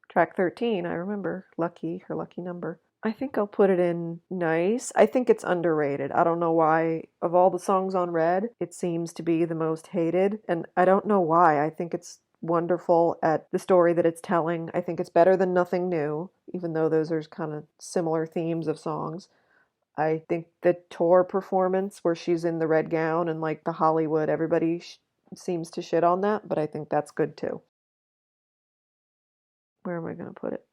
Track 13, I remember. Lucky, her lucky number. I think I'll put it in Nice. I think it's underrated. I don't know why. Of all the songs on Red, it seems to be the most hated. And I don't know why. I think it's wonderful at the story that it's telling. I think it's better than Nothing New, even though those are kind of similar themes of songs. I think the tour performance where she's in the red gown and like the Hollywood, everybody seems to shit on that, but I think that's good too. Where am I going to put it?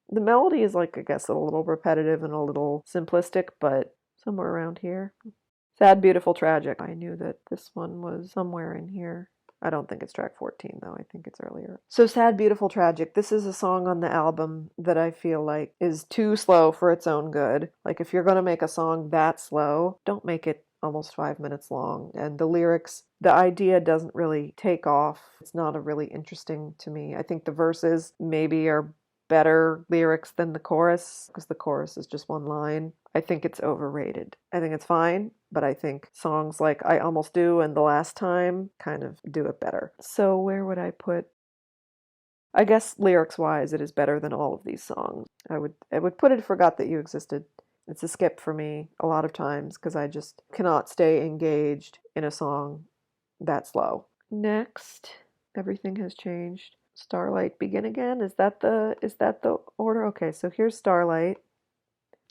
The melody is like, I guess, a little repetitive and a little simplistic, but somewhere around here. Sad, Beautiful, Tragic. I knew that this one was somewhere in here. I don't think it's track 14, though. I think it's earlier. So, Sad, Beautiful, Tragic. This is a song on the album that I feel like is too slow for its own good. Like, if you're going to make a song that slow, don't make it almost 5 minutes long. And the lyrics, the idea doesn't really take off. It's not a really interesting to me. I think the verses maybe are better lyrics than the chorus because the chorus is just one line. I think it's overrated. I think it's fine, but I think songs like I Almost Do and The Last Time kind of do it better. So where would I put? I guess lyrics wise it is better than all of these songs. I would put it Forgot That You Existed. It's a skip for me a lot of times because I just cannot stay engaged in a song that slow. Next, Everything Has Changed. Starlight, Begin Again. Is that the order? Okay, so here's Starlight.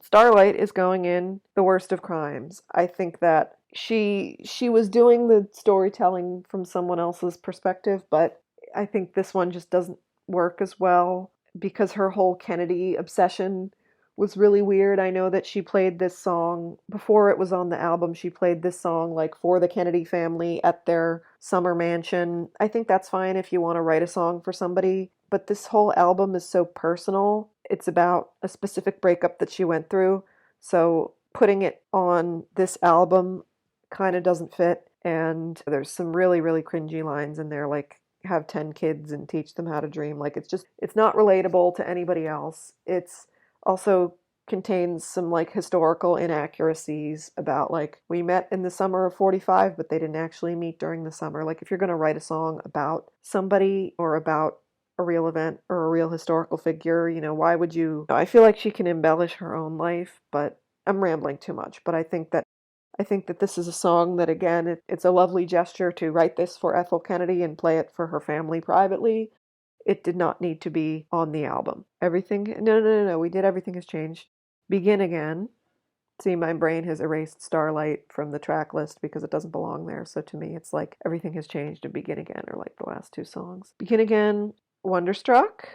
Starlight is going in The Worst of Crimes. I think that she was doing the storytelling from someone else's perspective, but I think this one just doesn't work as well because her whole Kennedy obsession was really weird. I know that she played this song before it was on the album. She played this song like for the Kennedy family at their summer mansion. I think that's fine if you want to write a song for somebody, but this whole album is so personal. It's about a specific breakup that she went through. So putting it on this album kind of doesn't fit. And there's some really, really cringy lines in there, like have 10 kids and teach them how to dream. Like it's not relatable to anybody else. It's also contains some like historical inaccuracies about like we met in the summer of 45 but they didn't actually meet during the summer. Like if you're going to write a song about somebody or about a real event or a real historical figure, why would you? I feel like she can embellish her own life, but I'm rambling too much. But I think that this is a song that, again, it's a lovely gesture to write this for Ethel Kennedy and play it for her family privately. It did not need to be on the album. Everything, no, no, no, no, we did Everything Has Changed. Begin Again. See, my brain has erased Starlight from the track list because it doesn't belong there. So to me, it's like Everything Has Changed and Begin Again are like the last two songs. Begin Again, Wonderstruck.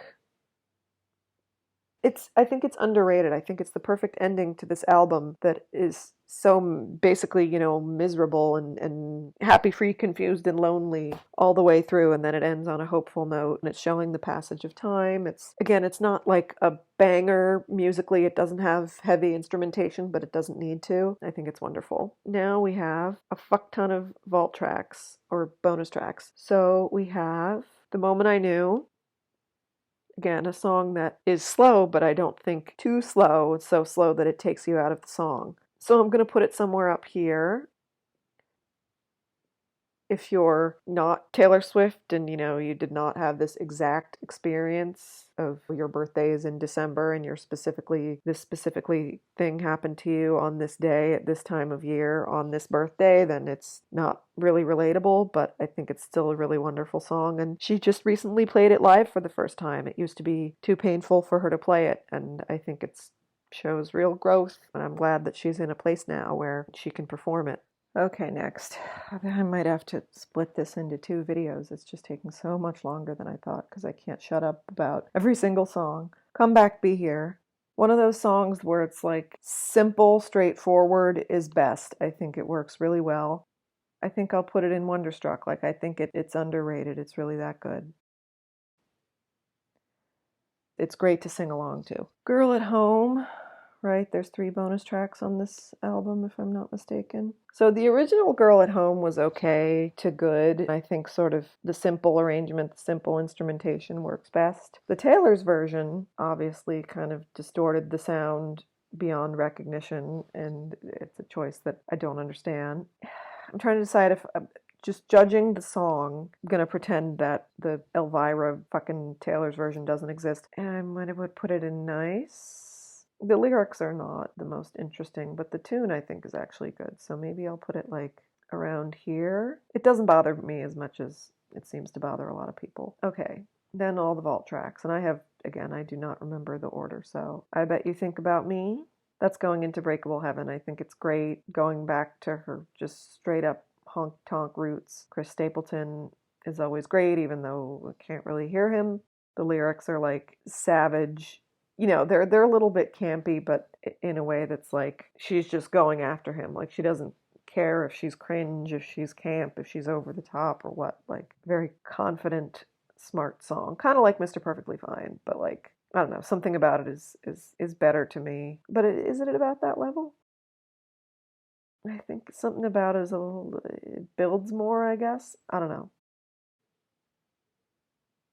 I think it's underrated. I think it's the perfect ending to this album that is so basically, miserable and happy, free, confused, and lonely all the way through. And then it ends on a hopeful note and it's showing the passage of time. It's not like a banger musically. It doesn't have heavy instrumentation, but it doesn't need to. I think it's wonderful. Now we have a fuck ton of vault tracks or bonus tracks. So we have The Moment I Knew. Again, a song that is slow, but I don't think too slow. It's so slow that it takes you out of the song. So I'm going to put it somewhere up here. If you're not Taylor Swift and you did not have this exact experience of your birthday is in December and this specifically thing happened to you on this day at this time of year on this birthday, then it's not really relatable, but I think it's still a really wonderful song. And she just recently played it live for the first time. It used to be too painful for her to play it, and I think it shows real growth, and I'm glad that she's in a place now where she can perform it. Okay, next. I might have to split this into two videos. It's just taking so much longer than I thought because I can't shut up about every single song. Come Back, Be Here. One of those songs where it's like simple, straightforward is best. I think it works really well. I think I'll put it in Wonderstruck. Like, I think it's underrated. It's really that good. It's great to sing along to. Girl at Home. Right, there's 3 bonus tracks on this album, if I'm not mistaken. So the original Girl at Home was okay to good. I think sort of the simple arrangement, the simple instrumentation works best. The Taylor's version obviously kind of distorted the sound beyond recognition, and it's a choice that I don't understand. I'm trying to decide if just judging the song, I'm gonna pretend that the Elvira fucking Taylor's version doesn't exist. And I might would put it in nice. The lyrics are not the most interesting, but the tune I think is actually good. So maybe I'll put it like around here. It doesn't bother me as much as it seems to bother a lot of people. Okay, then all the vault tracks. And I do not remember the order. So I Bet You Think About Me. That's going into Breakable Heaven. I think it's great going back to her just straight up honk tonk roots. Chris Stapleton is always great, even though I can't really hear him. The lyrics are like savage. They're a little bit campy, but in a way that's like she's just going after him. Like she doesn't care if she's cringe, if she's camp, if she's over the top or what. Like very confident, smart song. Kind of like Mr. Perfectly Fine, but like I don't know, something about it is better to me. But is it about that level? I think something about it is a little, it builds more, I guess. I don't know.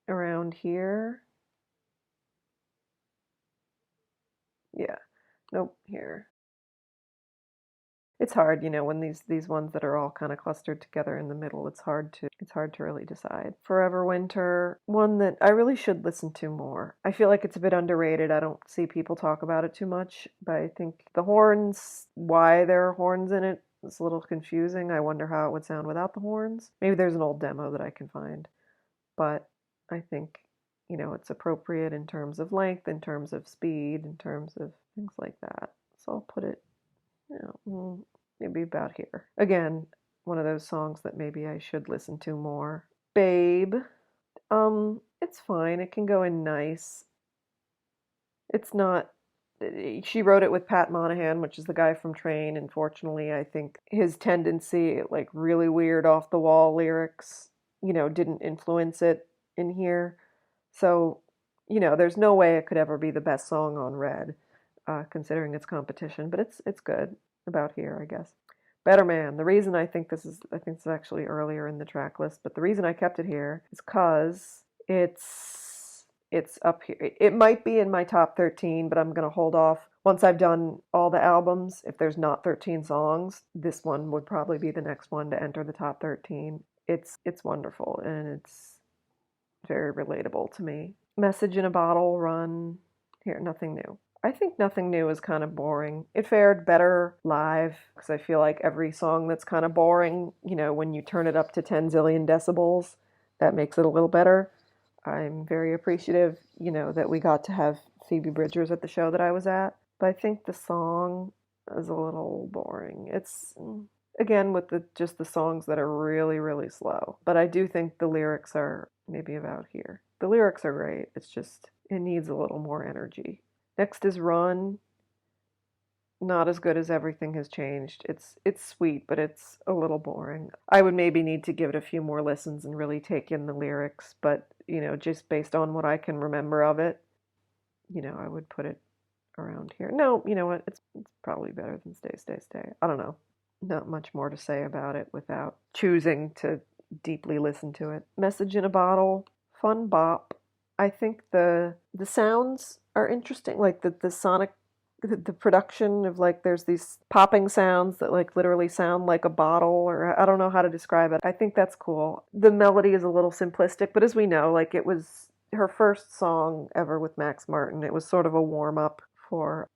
Around here. Yeah. Nope, here. It's hard, when these ones that are all kind of clustered together in the middle, it's hard to really decide. Forever Winter, one that I really should listen to more. I feel like it's a bit underrated. I don't see people talk about it too much, but I think the horns, why there are horns in it, is a little confusing. I wonder how it would sound without the horns. Maybe there's an old demo that I can find, but I think it's appropriate in terms of length, in terms of speed, in terms of things like that. So I'll put it maybe about here. Again, one of those songs that maybe I should listen to more. Babe. It's fine. It can go in nice. It's not. She wrote it with Pat Monahan, which is the guy from Train. Unfortunately, I think his tendency, like really weird off the wall lyrics, didn't influence it in here. So, there's no way it could ever be the best song on Red, considering its competition. But it's good about here, I guess. Better Man. The reason I think it's actually earlier in the track list, but the reason I kept it here is because it's up here. It might be in my top 13, but I'm gonna hold off. Once I've done all the albums, if there's not 13 songs, this one would probably be the next one to enter the top 13. It's wonderful and it's very relatable to me. Message in a Bottle, Run. Here, Nothing New. I think Nothing New is kind of boring. It fared better live because I feel like every song that's kind of boring, when you turn it up to 10 zillion decibels, that makes it a little better. I'm very appreciative, that we got to have Phoebe Bridgers at the show that I was at. But I think the song is a little boring. It's again with just the songs that are really, really slow. But I do think the lyrics are maybe about here. The lyrics are great. It's just it needs a little more energy. Next is Run. Not as good as Everything Has Changed. It's sweet, but it's a little boring. I would maybe need to give it a few more listens and really take in the lyrics, but just based on what I can remember of it, I would put it around here. No, you know what? It's probably better than Stay, Stay, Stay. I don't know. Not much more to say about it without choosing to deeply listen to it. Message in a Bottle, fun bop. I think the sounds are interesting, like the sonic, the production of like there's these popping sounds that like literally sound like a bottle, or I don't know how to describe it. I think that's cool. The melody is a little simplistic, but as we know, like it was her first song ever with Max Martin. It was sort of a warm up for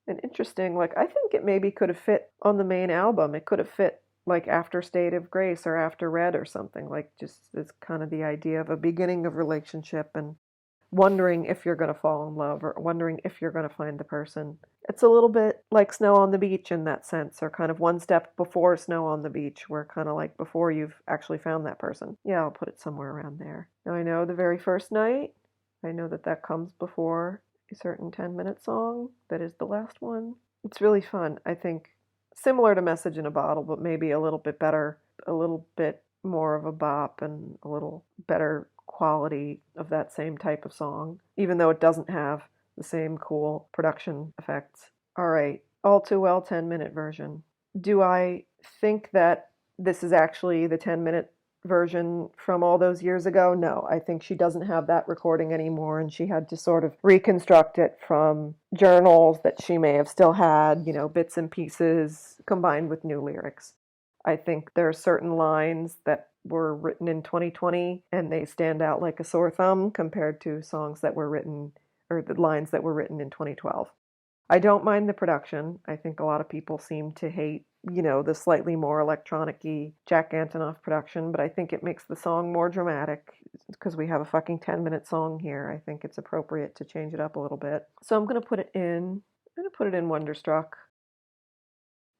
an interesting, like I think it maybe could have fit on the main album. It could have fit like after State of Grace or after Red or something. Like just it's kind of the idea of a beginning of relationship and wondering if you're going to fall in love or wondering if you're going to find the person. It's a little bit like Snow on the Beach in that sense, or kind of one step before Snow on the Beach, where kind of like before you've actually found that person. Yeah, I'll put it somewhere around there. Now I know The Very First Night. I know that comes before a certain 10-minute song that is the last one. It's really fun. I think similar to Message in a Bottle, but maybe a little bit better, a little bit more of a bop and a little better quality of that same type of song, even though it doesn't have the same cool production effects. All right, All Too Well 10-minute version. Do I think that this is actually the 10-minute version from all those years ago? No, I think she doesn't have that recording anymore, and she had to sort of reconstruct it from journals that she may have still had, bits and pieces combined with new lyrics. I think there are certain lines that were written in 2020 and they stand out like a sore thumb compared to songs that were written, or the lines that were written in 2012. I don't mind the production. I think a lot of people seem to hate, the slightly more electronic-y Jack Antonoff production, but I think it makes the song more dramatic because we have a fucking 10-minute song here. I think it's appropriate to change it up a little bit. So I'm going to put it in Wonderstruck.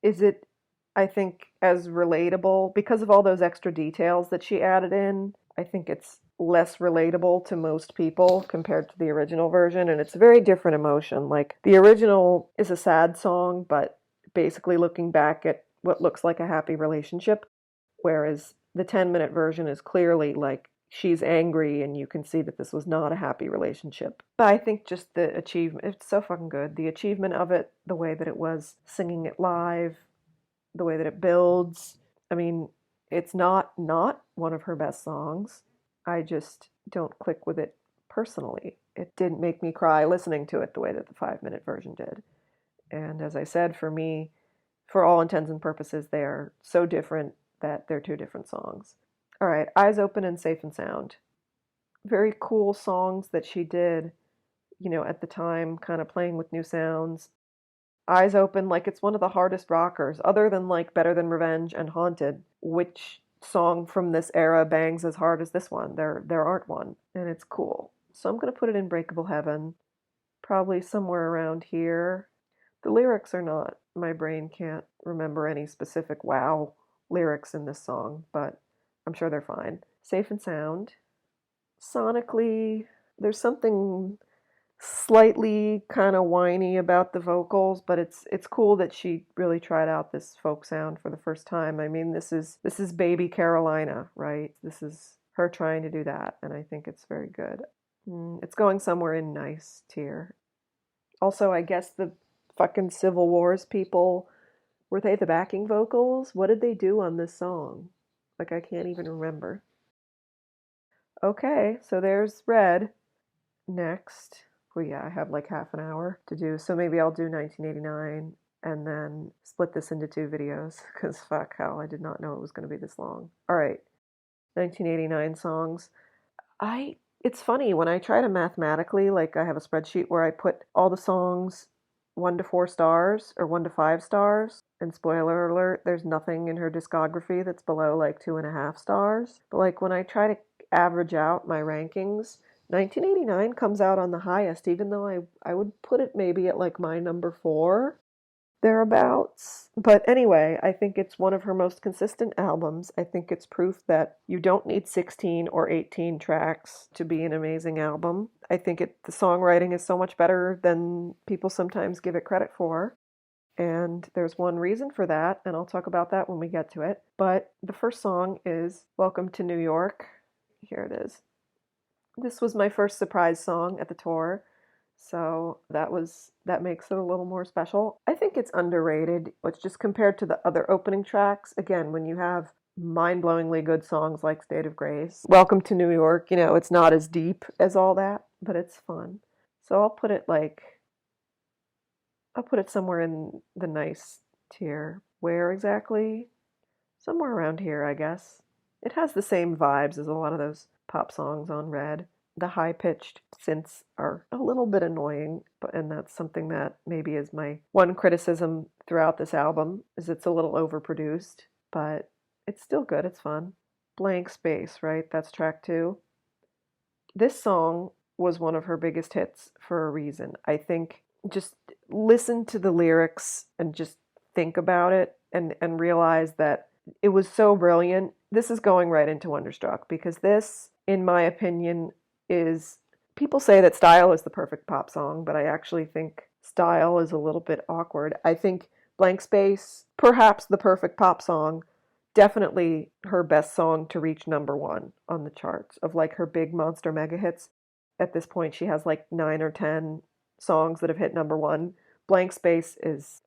Is it I think as relatable because of all those extra details that she added in. I think it's less relatable to most people compared to the original version, and it's a very different emotion. Like the original is a sad song, but basically looking back at what looks like a happy relationship, whereas the 10-minute version is clearly like she's angry and you can see that this was not a happy relationship. But I think just the achievement, it's so fucking good. The achievement of it, the way that it was singing it live, the way that it builds. I mean, it's not one of her best songs. I just don't click with it personally. It didn't make me cry listening to it the way that the 5-minute version did. And as I said, for me, for all intents and purposes, they are so different that they're two different songs. All right, Eyes Open and Safe and Sound. Very cool songs that she did, at the time, kind of playing with new sounds. Eyes Open, like it's one of the hardest rockers, other than like Better Than Revenge and Haunted. Which song from this era bangs as hard as this one? There aren't one, and it's cool. So I'm gonna put it in Breakable Heaven, probably somewhere around here. The lyrics are not. My brain can't remember any specific wow lyrics in this song, but I'm sure they're fine. Safe and Sound. Sonically, there's something slightly kind of whiny about the vocals, but it's cool that she really tried out this folk sound for the first time. I mean, this is baby Carolina, right? This is her trying to do that, and I think it's very good. It's going somewhere in nice tier. Also, I guess the fucking Civil Wars people, were they the backing vocals? What did they do on this song? Like, I can't even remember. Okay, so there's Red. Next, well, yeah, I have like half an hour to do, so maybe I'll do 1989 and then split this into two videos because fuck hell, I did not know it was going to be this long. All right, 1989 songs. It's funny when I try to mathematically, like I have a spreadsheet where I put all the songs 1 to 4 stars or 1 to 5 stars. And spoiler alert, there's nothing in her discography that's below like 2.5 stars. But like when I try to average out my rankings, 1989 comes out on the highest, even though I would put it maybe at like my number 4 thereabouts. But anyway, I think it's one of her most consistent albums. I think it's proof that you don't need 16 or 18 tracks to be an amazing album. I think the songwriting is so much better than people sometimes give it credit for. And there's one reason for that, and I'll talk about that when we get to it. But the first song is Welcome to New York. Here it is. This was my first surprise song at the tour. So that makes it a little more special. I think it's underrated. It's just compared to the other opening tracks. Again, when you have mind-blowingly good songs like State of Grace, Welcome to New York, it's not as deep as all that, but it's fun. So I'll put it somewhere in the nice tier. Where exactly? Somewhere around here, I guess. It has the same vibes as a lot of those pop songs on Red. The high-pitched synths are a little bit annoying, and that's something that maybe is my one criticism throughout this album, is it's a little overproduced, but it's still good, it's fun. Blank Space, right? That's track 2. This song was one of her biggest hits for a reason. I think just listen to the lyrics and just think about it and realize that it was so brilliant. This is going right into Wonderstruck because this, in my opinion, people say that Style is the perfect pop song, but I actually think Style is a little bit awkward. I think Blank Space, perhaps the perfect pop song, definitely her best song to reach number 1 on the charts of like her big monster mega hits. At this point, she has like 9 or 10 songs that have hit number 1. Blank Space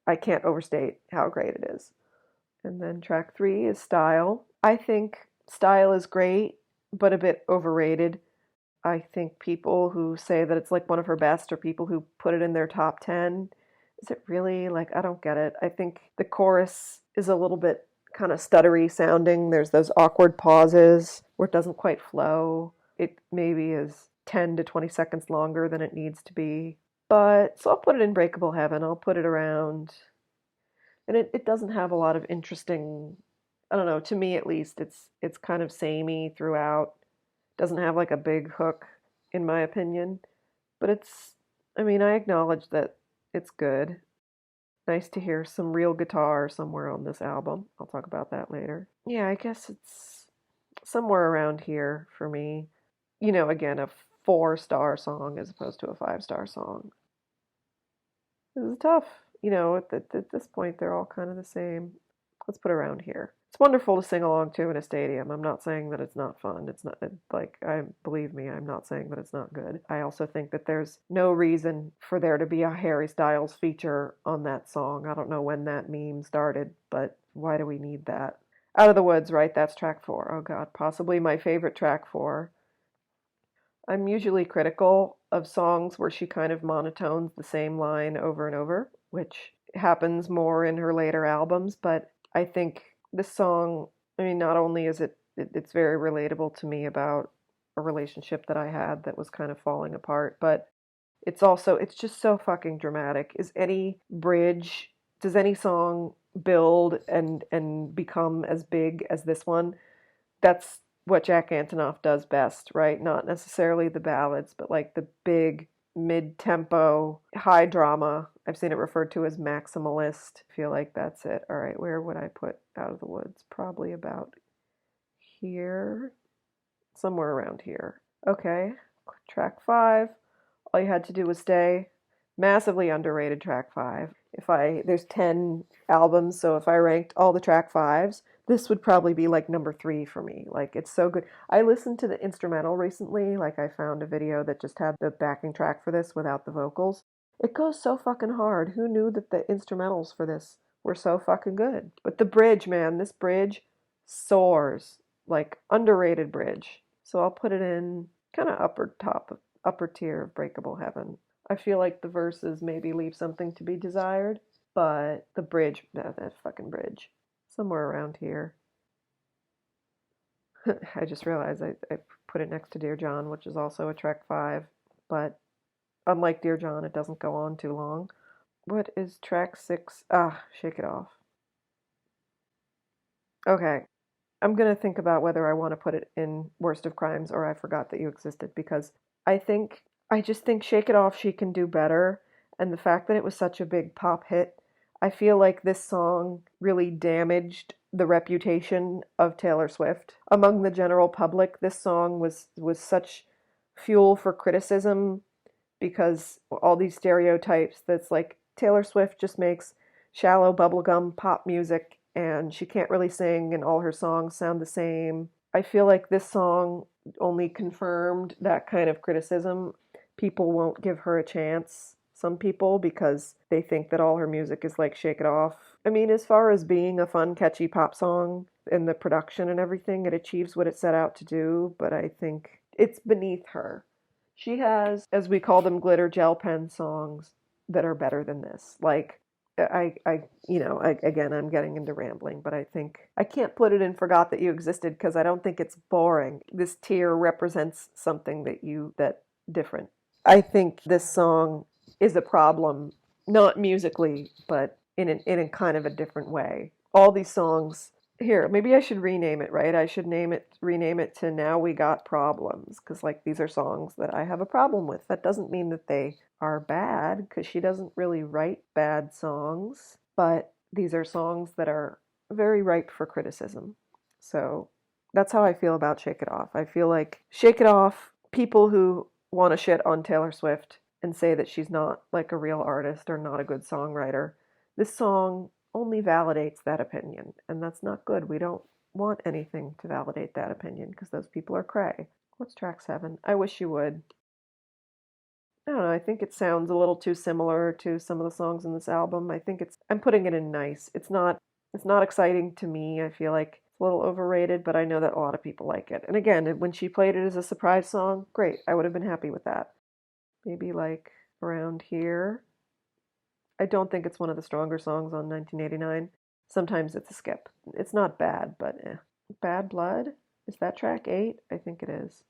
I can't overstate how great it is. And then track 3 is Style. I think Style is great, but a bit overrated. I think people who say that it's like one of her best or people who put it in their top 10, is it really? Like, I don't get it. I think the chorus is a little bit kind of stuttery sounding. There's those awkward pauses where it doesn't quite flow. It maybe is 10 to 20 seconds longer than it needs to be. But, so I'll put it in Breakable Heaven. I'll put it around, and it doesn't have a lot of interesting, I don't know, to me at least, it's kind of samey throughout. Doesn't have like a big hook, in my opinion. But I acknowledge that it's good. Nice to hear some real guitar somewhere on this album. I'll talk about that later. Yeah, I guess it's somewhere around here for me. Again, a 4-star song as opposed to a 5-star song. This is tough. At this point, they're all kind of the same. Let's put around here. It's wonderful to sing along to in a stadium. I'm not saying that it's not fun. It's not like I believe me, I'm not saying that it's not good. I also think that there's no reason for there to be a Harry Styles feature on that song. I don't know when that meme started, but why do we need that? Out of the Woods, right? That's track 4. Oh God, possibly my favorite track 4. I'm usually critical of songs where she kind of monotones the same line over and over, which happens more in her later albums, but I think this song, I mean, not only is it's very relatable to me about a relationship that I had that was kind of falling apart, but it's just so fucking dramatic. Does any song build and become as big as this one? That's what Jack Antonoff does best, right? Not necessarily the ballads, but like the big mid-tempo, high drama. I've seen it referred to as maximalist. I feel like that's it. All right, where would I put Out of the Woods? Probably about here, somewhere around here. Okay, track 5. All you had to do was stay. Massively underrated track 5. There's 10 albums, so if I ranked all the track 5s, this would probably be like number 3 for me. Like, it's so good. I listened to the instrumental recently. Like, I found a video that just had the backing track for this without the vocals. It goes so fucking hard. Who knew that the instrumentals for this were so fucking good? But the bridge, man, this bridge soars. Like, underrated bridge. So I'll put it in kind of upper tier of Breakable Heaven. I feel like the verses maybe leave something to be desired, but the bridge, that fucking bridge, somewhere around here. I just realized I put it next to Dear John, which is also a track 5, but unlike Dear John, it doesn't go on too long. What is track 6? Ah, Shake It Off. Okay, I'm gonna think about whether I want to put it in Worst of Crimes or I Forgot That You Existed, because I just think Shake It Off she can do better, and the fact that it was such a big pop hit, I feel like this song really damaged the reputation of Taylor Swift among the general public. This song was such fuel for criticism because all these stereotypes that's like Taylor Swift just makes shallow bubblegum pop music and she can't really sing and all her songs sound the same. I feel like this song only confirmed that kind of criticism. People won't give her a chance, some people, because they think that all her music is like Shake It Off. I mean, as far as being a fun, catchy pop song and the production and everything, it achieves what it set out to do, but I think it's beneath her. She has, as we call them, glitter gel pen songs that are better than this. Like, again, I'm getting into rambling, but I think I can't put it in Forgot That You Existed because I don't think it's boring. This tier represents something that different. I think this song is a problem, not musically, but in a kind of a different way. All these songs here, maybe I should rename it, right? I should rename it to Now We Got Problems, because like these are songs that I have a problem with. That doesn't mean that they are bad, because she doesn't really write bad songs, but these are songs that are very ripe for criticism. So that's how I feel about Shake It Off. I feel like Shake It Off, people who want to shit on Taylor Swift and say that she's not like a real artist or not a good songwriter, this song only validates that opinion, and that's not good. We don't want anything to validate that opinion because those people are cray. What's track 7? I Wish You Would. I don't know, I think it sounds a little too similar to some of the songs in this album. I'm putting it in nice. It's not exciting to me. I feel like it's a little overrated, but I know that a lot of people like it. And again, when she played it as a surprise song, great. I would have been happy with that. Maybe like around here. I don't think it's one of the stronger songs on 1989. Sometimes it's a skip. It's not bad, but eh. Bad Blood? Is that track 8? I think it is.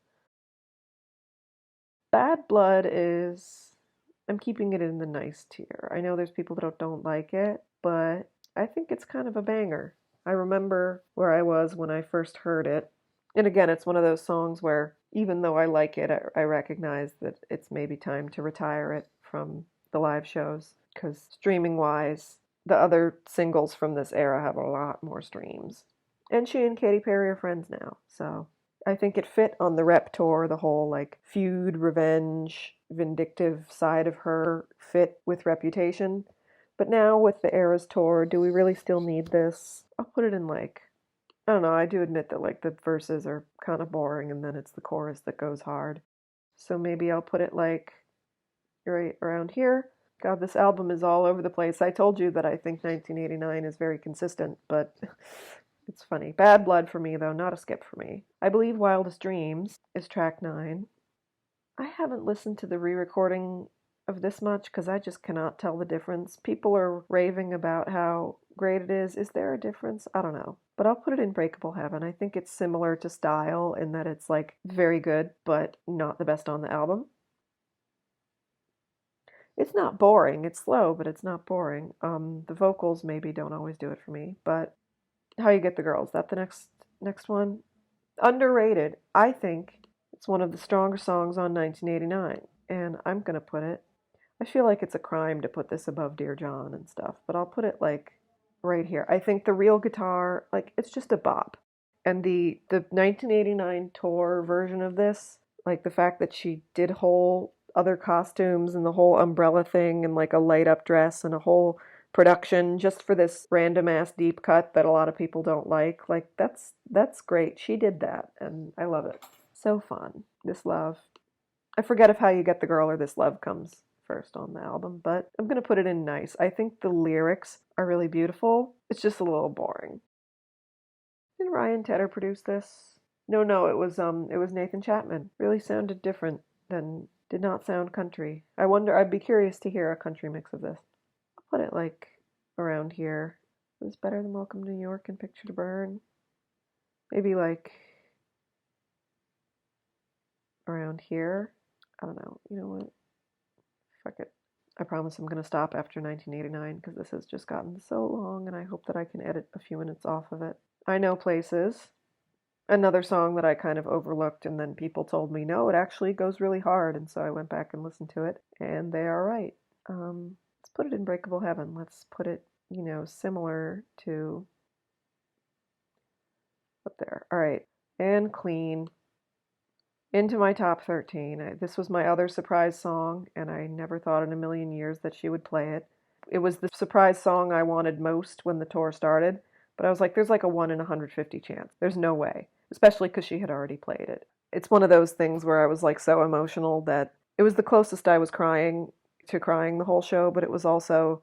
Bad Blood is. I'm keeping it in the nice tier. I know there's people that don't like it, but I think it's kind of a banger. I remember where I was when I first heard it. And again, it's one of those songs where even though I like it, I recognize that it's maybe time to retire it from the live shows because streaming wise, the other singles from this era have a lot more streams. And she and Katy Perry are friends now, so I think it fit on the Rep tour, the whole like feud, revenge, vindictive side of her fit with Reputation. But now with the Eras tour, do we really still need this? I'll put it in like, I don't know, I do admit that like the verses are kind of boring and then it's the chorus that goes hard. So maybe I'll put it like right around here. God, this album is all over the place. I told you that I think 1989 is very consistent, but it's funny. Bad Blood for me, though, not a skip for me. I believe Wildest Dreams is track 9. I haven't listened to the re-recording of this much because I just cannot tell the difference. People are raving about how great it is. Is there a difference? I don't know. But I'll put it in Breakable Heaven. I think it's similar to Style in that it's like very good, but not the best on the album. It's not boring. It's slow, but it's not boring. The vocals maybe don't always do it for me, but How You Get the Girls, that the next one? Underrated. I think it's one of the stronger songs on 1989, and I'm gonna put it. I feel like it's a crime to put this above Dear John and stuff, but I'll put it like right here. I think the real guitar, like it's just a bop. And the 1989 tour version of this, like the fact that she did whole other costumes and the whole umbrella thing and like a light up dress and a whole production just for this random ass deep cut that a lot of people don't like that's great. She did that and I love it. So fun. This Love. I forget if How You Get the Girl or This Love comes first on the album, but I'm gonna put it in nice. I think the lyrics are really beautiful. It's just a little boring. Did Ryan Tedder produce this? No, it was Nathan Chapman. Really sounded different than did not sound country. I wonder I'd be curious to hear a country mix of this. I'll put it like around here. It was better than Welcome to New York and Picture to Burn. Maybe like around here. I don't know. You know what? Fuck it. I promise I'm going to stop after 1989 because this has just gotten so long and I hope that I can edit a few minutes off of it. I Know Places. Another song that I kind of overlooked and then people told me, no, it actually goes really hard. And so I went back and listened to it and they are right. Let's put it in Breakable Heaven. Let's put it, similar to up there. All right. And Clean. Into my top 13. This was my other surprise song, and I never thought in a million years that she would play it. It was the surprise song I wanted most when the tour started, but I was like, there's like a 1 in 150 chance. There's no way, especially because she had already played it. It's one of those things where I was like so emotional that it was the closest I was crying to crying the whole show, but it was also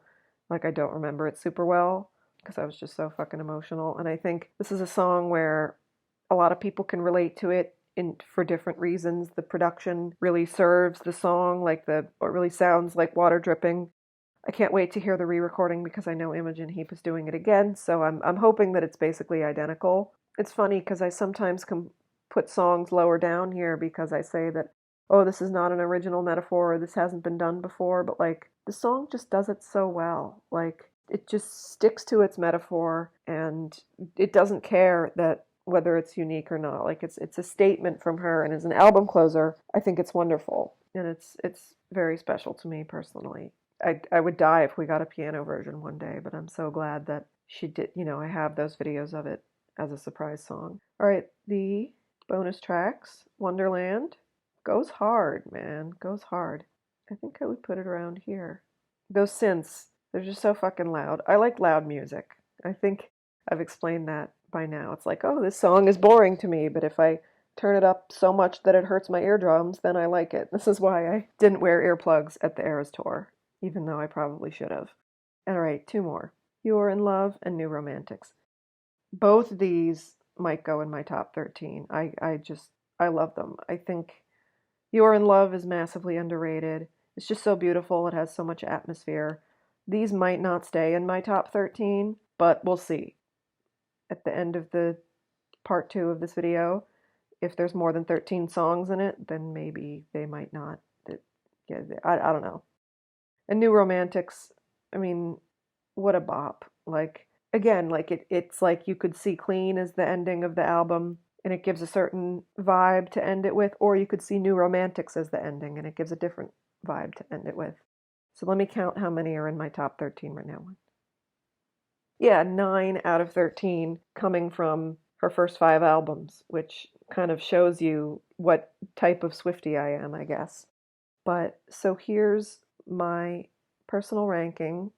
like I don't remember it super well because I was just so fucking emotional. And I think this is a song where a lot of people can relate to it for different reasons. The production really serves the song, it really sounds like water dripping. I can't wait to hear the re-recording because I know Imogen Heap is doing it again, so I'm hoping that it's basically identical. It's funny because I sometimes can put songs lower down here because I say that, oh, this is not an original metaphor, or this hasn't been done before, but like the song just does it so well. Like it just sticks to its metaphor and it doesn't care that whether it's unique or not. Like it's a statement from her, and as an album closer, I think it's wonderful, and it's very special to me personally. I would die if we got a piano version one day, but I'm so glad that she did. I have those videos of it as a surprise song. All right, the bonus tracks. Wonderland goes hard, man, goes hard. I think I would put it around here. Those synths, they're just so fucking loud. I like loud music. I think I've explained that by now. It's like, oh, this song is boring to me, but if I turn it up so much that it hurts my eardrums, then I like it. This is why I didn't wear earplugs at the Eras tour, even though I probably should have. All right, 2 more. You're in Love and New Romantics. Both of these might go in my top 13. I love them. I think You're in Love is massively underrated. It's just so beautiful. It has so much atmosphere. These might not stay in my top 13, but we'll see. At the end of the part 2 of this video, if there's more than 13 songs in it, then maybe they might not. Yeah, I don't know. And New Romantics, I mean, what a bop. Like, again, like it's like you could see Clean as the ending of the album and it gives a certain vibe to end it with, or you could see New Romantics as the ending and it gives a different vibe to end it with. So let me count how many are in my top 13 right now. Yeah, 9 out of 13 coming from her first 5 albums, which kind of shows you what type of Swiftie I am, I guess. But so here's my personal ranking,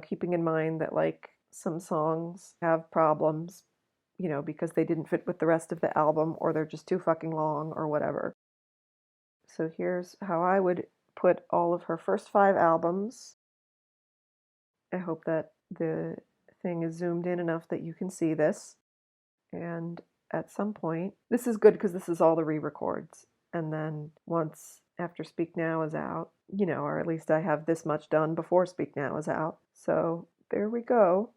keeping in mind that like some songs have problems, because they didn't fit with the rest of the album or they're just too fucking long or whatever. So here's how I would put all of her first 5 albums. I hope that the thing is zoomed in enough that you can see this. And at some point, this is good because this is all the re-records. And then once after Speak Now is out, or at least I have this much done before Speak Now is out. So there we go.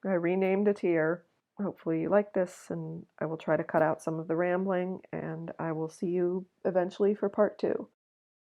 I renamed a tier. Hopefully you like this, and I will try to cut out some of the rambling, and I will see you eventually for part 2.